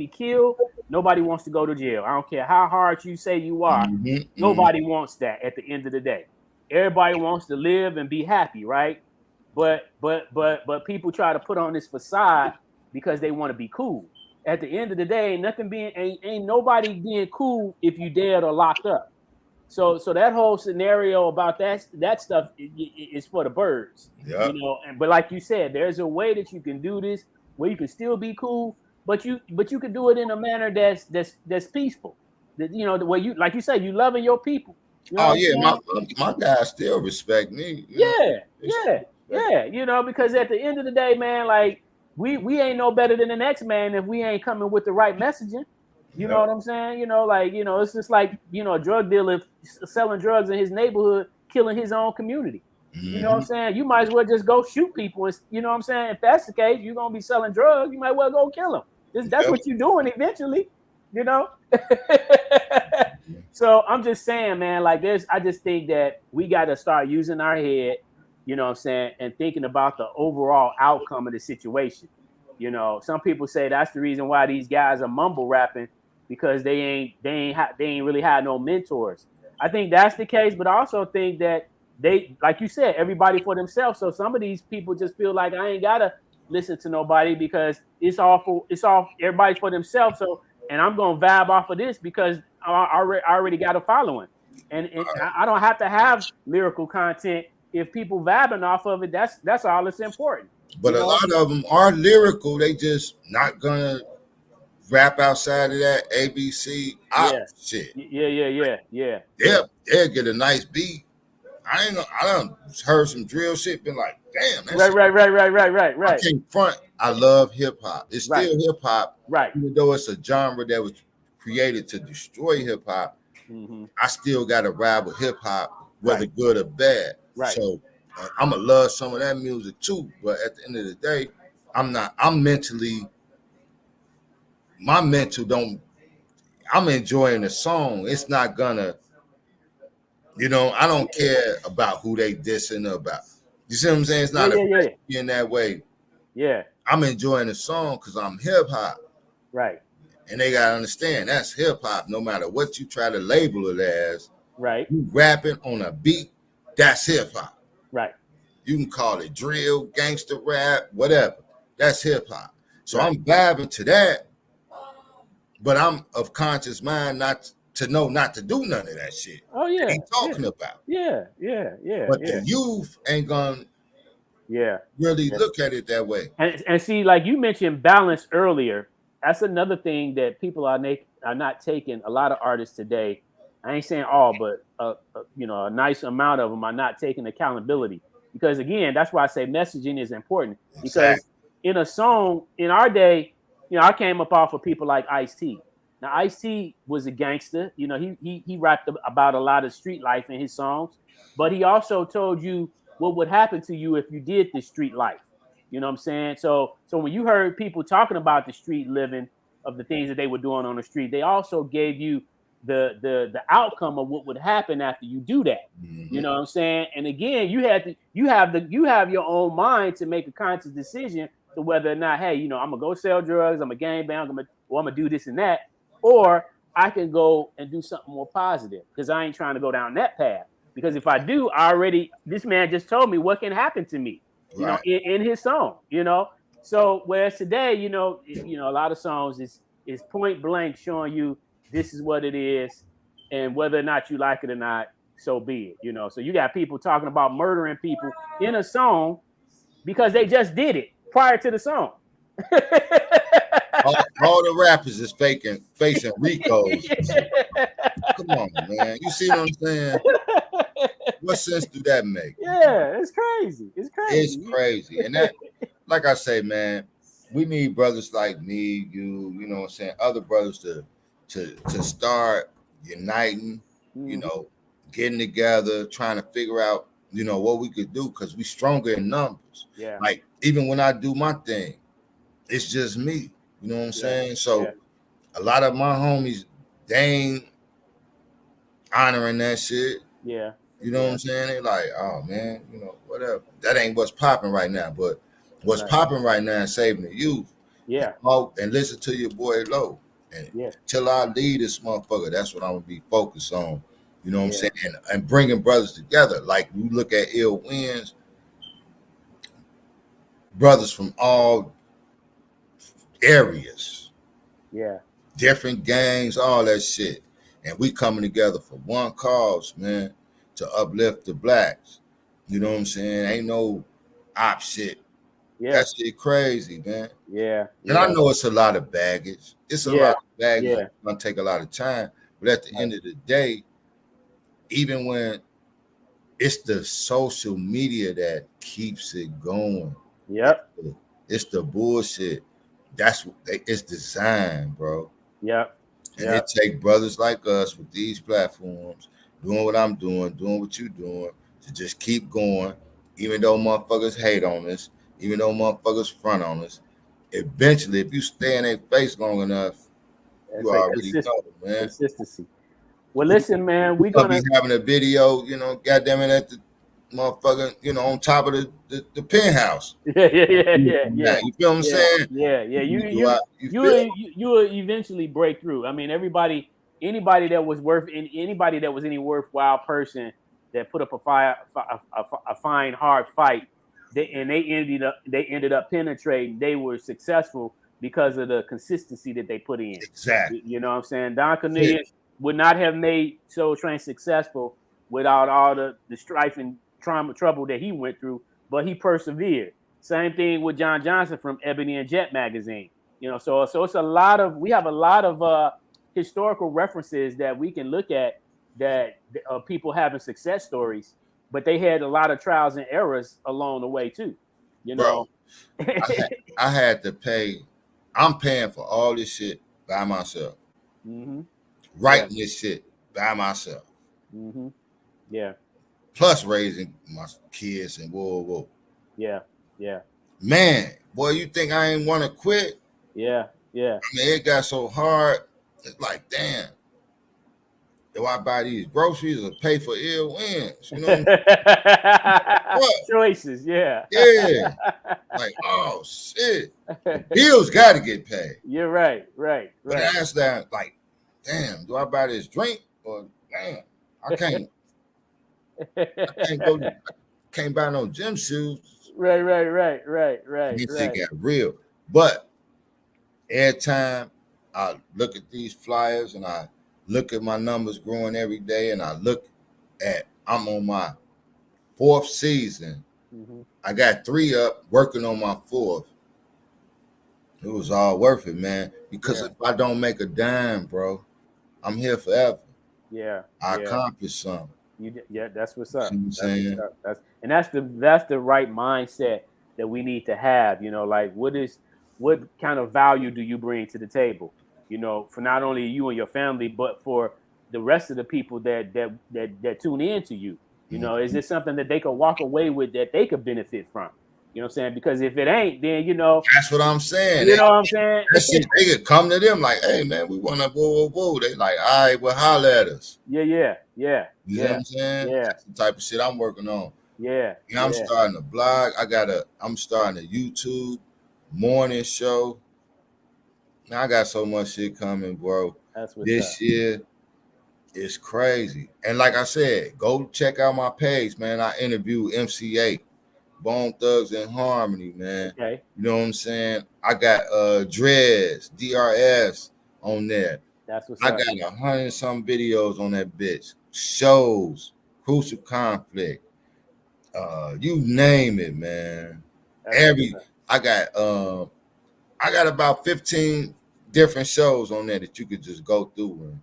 killed. Nobody wants to go to jail. I don't care how hard you say you are. Nobody wants that at the end of the day. Everybody wants to live and be happy, right? But people try to put on this facade because they want to be cool. At the end of the day, ain't nobody being cool if you dead or locked up. So that whole scenario about that stuff is for the birds. You know, but like you said, there's a way that you can do this where you can still be cool, but you can do it in a manner that's peaceful. That, you know, the way you, like you say, you loving your people. You know my guys still respect me. Yeah. You know, because at the end of the day, man, like we ain't no better than the next man if we ain't coming with the right messaging. You know what I'm saying? You know, like, you know, it's just like, you know, a drug dealer selling drugs in his neighborhood, killing his own community. You know what I'm saying? You might as well just go shoot people. You know what I'm saying? If that's the case, you're going to be selling drugs. You might well go kill them. That's what you're doing eventually, you know. So I'm just saying, man, like I just think that we got to start using our head, you know what I'm saying, and thinking about the overall outcome of the situation. You know, some people say that's the reason why these guys are mumble rapping, because they ain't really had no mentors. I think that's the case, but I also think that they, like you said, everybody for themselves. So some of these people just feel like I ain't gotta listen to nobody because it's all everybody's for themselves. So, and I'm gonna vibe off of this because I already got a following, and I don't have to have lyrical content if people vibing off of it. That's all that's important. But a lot of them are lyrical. They just not gonna rap outside of that ABC shit. Yeah. They'll get a nice beat. I done heard some drill shit, been like, damn, that's right. I can't front. I love hip hop. It's still hip hop, right? Even though it's a genre that was created to destroy hip hop, I still got to ride with hip hop, whether good or bad. Right. So I'm gonna love some of that music too. But at the end of the day, I'm mentally. My mental don't. I'm enjoying the song. It's not gonna. I don't care about who they dissing about. You see what I'm saying? It's not in that way. Yeah. I'm enjoying the song because I'm hip hop. Right. And they gotta understand that's hip hop. No matter what you try to label it as, right? You rapping on a beat, that's hip hop. Right. You can call it drill, gangster rap, whatever. That's hip hop. So I'm vibing to that, but I'm of conscious mind not to do none of that shit. Oh yeah. Ain't talking about. Yeah. But the youth ain't gonna really look at it that way. And see, like you mentioned balance earlier, that's another thing that people are not taking. A lot of artists today, I ain't saying all, but a nice amount of them are not taking accountability. Because again, that's why I say messaging is important. Because in a song, in our day, I came up off of people like Ice-T. Now, Ice-T was a gangster. He rapped about a lot of street life in his songs, but he also told you what would happen to you if you did this street life. You know what I'm saying? So when you heard people talking about the street living of the things that they were doing on the street, they also gave you the outcome of what would happen after you do that. Mm-hmm. You know what I'm saying? And again, you have your own mind to make a conscious decision to whether or not, hey, I'm gonna go sell drugs, I'm a gangbang, I'm gonna do this and that, or I can go and do something more positive because I ain't trying to go down that path. Because if I do, this man just told me what can happen to me, in his song, So whereas today, a lot of songs is point blank showing you this is what it is, and whether or not you like it or not, so be it, So you got people talking about murdering people in a song because they just did it prior to the song. all the rappers is facing Ricos. Come on, man. You see what I'm saying? What sense do that make? Yeah, it's crazy. It's crazy. And that, like I say, man, we need brothers like me, you know what I'm saying, other brothers to start uniting, getting together, trying to figure out, what we could do, because we stronger in numbers. Yeah. Like, even when I do my thing, it's just me. You know what I'm saying? So a lot of my homies, they ain't honoring that shit. Yeah. You know what I'm saying? They like, oh man, whatever. That ain't what's popping right now. But what's popping right now is saving the youth. Yeah. And listen to your boy Low. And till I lead this motherfucker, that's what I'm gonna be focused on. You know what I'm saying? And bringing brothers together. Like, you look at Ill Winds, brothers from all areas. Yeah. Different gangs, all that shit. And we coming together for one cause, man, to uplift the blacks. You know what I'm saying? Ain't no op shit. Yeah. That shit crazy, man. Yeah. And I know it's a lot of baggage. It's a lot of baggage. It's gonna take a lot of time. But at the end of the day, even when it's the social media that keeps it going. Yep. It's the bullshit. That's what it's designed, bro. Yep. And it take brothers like us with these platforms, doing what I'm doing what you're doing, to just keep going, even though motherfuckers hate on us, even though motherfuckers front on us. eventually, if you stay in their face long enough, you already know, man. Consistency. Well, listen, man, we're I'll gonna be having a video, you know, goddamn it, at the motherfucker, you know, on top of the penthouse. Yeah. You feel what I'm saying? Yeah. You will eventually break through. I mean, anybody that was any worthwhile person that put up a fine hard fight, they ended up penetrating. They were successful because of the consistency that they put in. Exactly. You know what I'm saying? Don Cornelius would not have made Soul Train successful without all the strife and trouble that he went through, but he persevered. Same thing with John Johnson from Ebony and Jet magazine. You know, so it's we have a lot of historical references that we can look at that people having success stories, but they had a lot of trials and errors along the way too. You know, I had to pay. I'm paying for all this shit by myself. Mm-hmm. Writing this shit by myself. Mm-hmm. Yeah. Plus raising my kids and whoa. Yeah. Man, boy, you think I ain't want to quit? Yeah. I mean, it got so hard. It's like, damn. Do I buy these groceries or pay for ill winds? You know what? Choices, yeah. Yeah. Like, oh shit. Bills got to get paid. You're right. But that's that, like, damn, do I buy this drink? Or damn, I can't can't buy no gym shoes. Right. This shit got real. But every time I look at these flyers and I look at my numbers growing every day, and I look at I'm on my 4th season. Mm-hmm. I got 3 up working on my 4th. It was all worth it, man. Because if I don't make a dime, bro, I'm here forever. Yeah. I accomplished something. That's what's up. That's the right mindset that we need to have. You know, like what kind of value do you bring to the table? You know, for not only you and your family, but for the rest of the people that tune in to you. You know, is this something that they could walk away with that they could benefit from? You know what I'm saying? Because if it ain't, then you know. That's what I'm saying. You know what I'm saying? That shit, they could come to them like, hey man, we want to whoa. They like, all right, well, holler at us. Yeah. You know what I'm saying? Yeah. That's the type of shit I'm working on. Yeah. You know, I'm starting a blog. I'm starting a YouTube morning show. Now I got so much shit coming, bro. That's what's this up. year is crazy. And like I said, go check out my page, man. I interview MC8, Bone Thugs and Harmony, man. Okay. You know what I'm saying? I got Dreads, DRS on there. That's what's I up. got 100-some videos on that bitch. Shows, Crucial Conflict. You name it, man. I got about 15 different shows on there that you could just go through and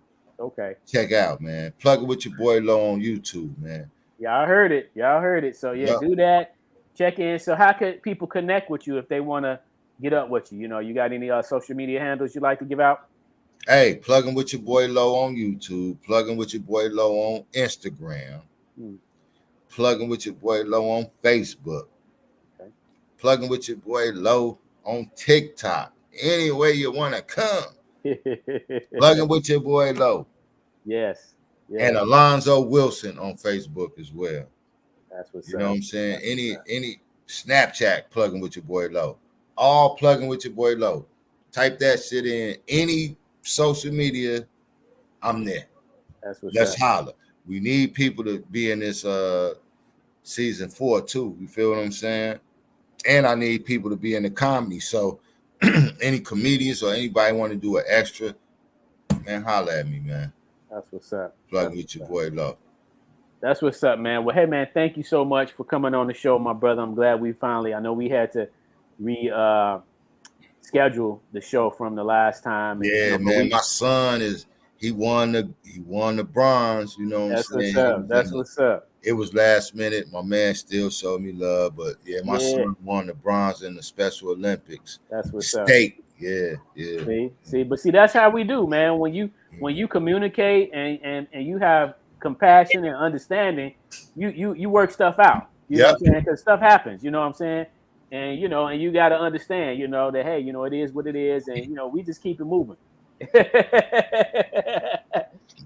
check out, man. Plug it with your boy Low on YouTube, man. Y'all heard it. So do that. Check in. So how could people connect with you if they want to get up with you? You know, you got any social media handles you like to give out? Hey, plug in with your boy Low on YouTube. Plug in with your boy Low on Instagram. Plug in with your boy Low on Facebook. Okay. Plug in with your boy Low on TikTok. Any way you want to come. Plug in with your boy Low. Yes. And Alonzo Wilson on Facebook as well. That's what's You know what I'm saying? Any Snapchat plugging with your boy Low. All plugging with your boy Low. Type that shit in. Any social media, I'm there. That's what's Let's up. holler. We need people to be in this season 4 too. You feel what I'm saying? And I need people to be in the comedy. So any comedians or anybody want to do an extra, man, holler at me, man. That's what's up. Plug with your boy Low. That's what's up, man. Well, hey, man, thank you so much for coming on the show, my brother. I'm glad I know we had to schedule the show from the last time. Yeah, man. My son he won the bronze, you know what I'm saying? That's what's up. It was last minute. My man still showed me love, but my son won the bronze in the Special Olympics. That's what's up. Yeah. See, that's how we do, man. When you communicate and you have compassion and understanding, you work stuff out. You know what I'm saying? Because stuff happens. You know what I'm saying? And and you got to understand, that hey, it is what it is, and we just keep it moving.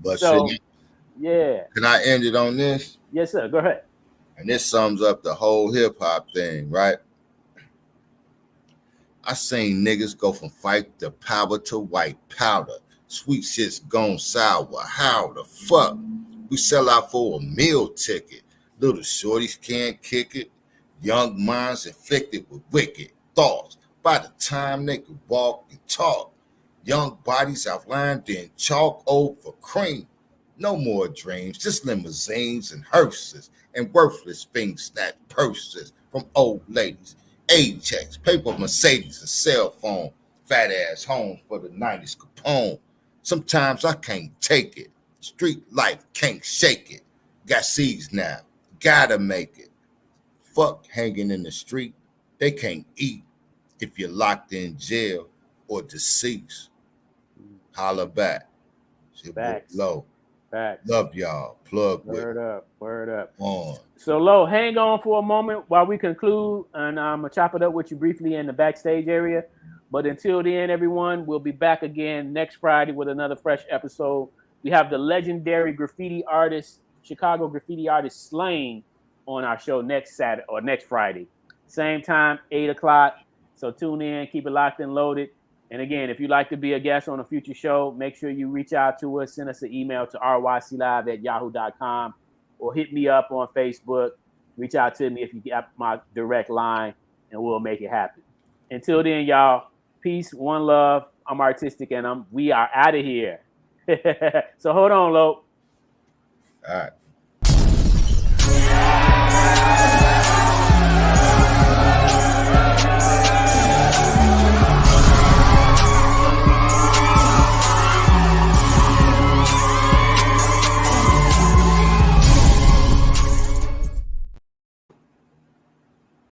But So, see, yeah. can I end it on this? Yes, sir. Go ahead. And this sums up the whole hip hop thing, right? I seen niggas go from fight to power to white powder. Sweet shit's gone sour. How the fuck? We sell out for a meal ticket. Little shorties can't kick it. Young minds inflicted with wicked thoughts. By the time they could walk and talk, young bodies outlined in chalk over cream. No more dreams, just limousines and hearses and worthless things snatch purses from old ladies. Ajax, paper Mercedes, a cell phone, fat ass home for the 90s Capone. Sometimes I can't take it. Street life can't shake it. Got seeds now, gotta make it. Fuck hanging in the street, they can't eat if you're locked in jail or deceased. Holla back. Facts. Low. Facts. Love y'all. Plug with. Word up. On. So, Lo, hang on for a moment while we conclude, and I'm going to chop it up with you briefly in the backstage area. But until then, everyone, we'll be back again next Friday with another fresh episode. We have the legendary graffiti artist, Chicago graffiti artist Slang, on our show next Saturday or next Friday. Same time, 8 o'clock. So tune in, keep it locked and loaded. And again, if you'd like to be a guest on a future show, make sure you reach out to us. Send us an email to ryclive@yahoo.com or hit me up on Facebook. Reach out to me if you get my direct line, and we'll make it happen. Until then, y'all, peace, one love. I'm Artistic, and we are out of here. So hold on, Lo. All right.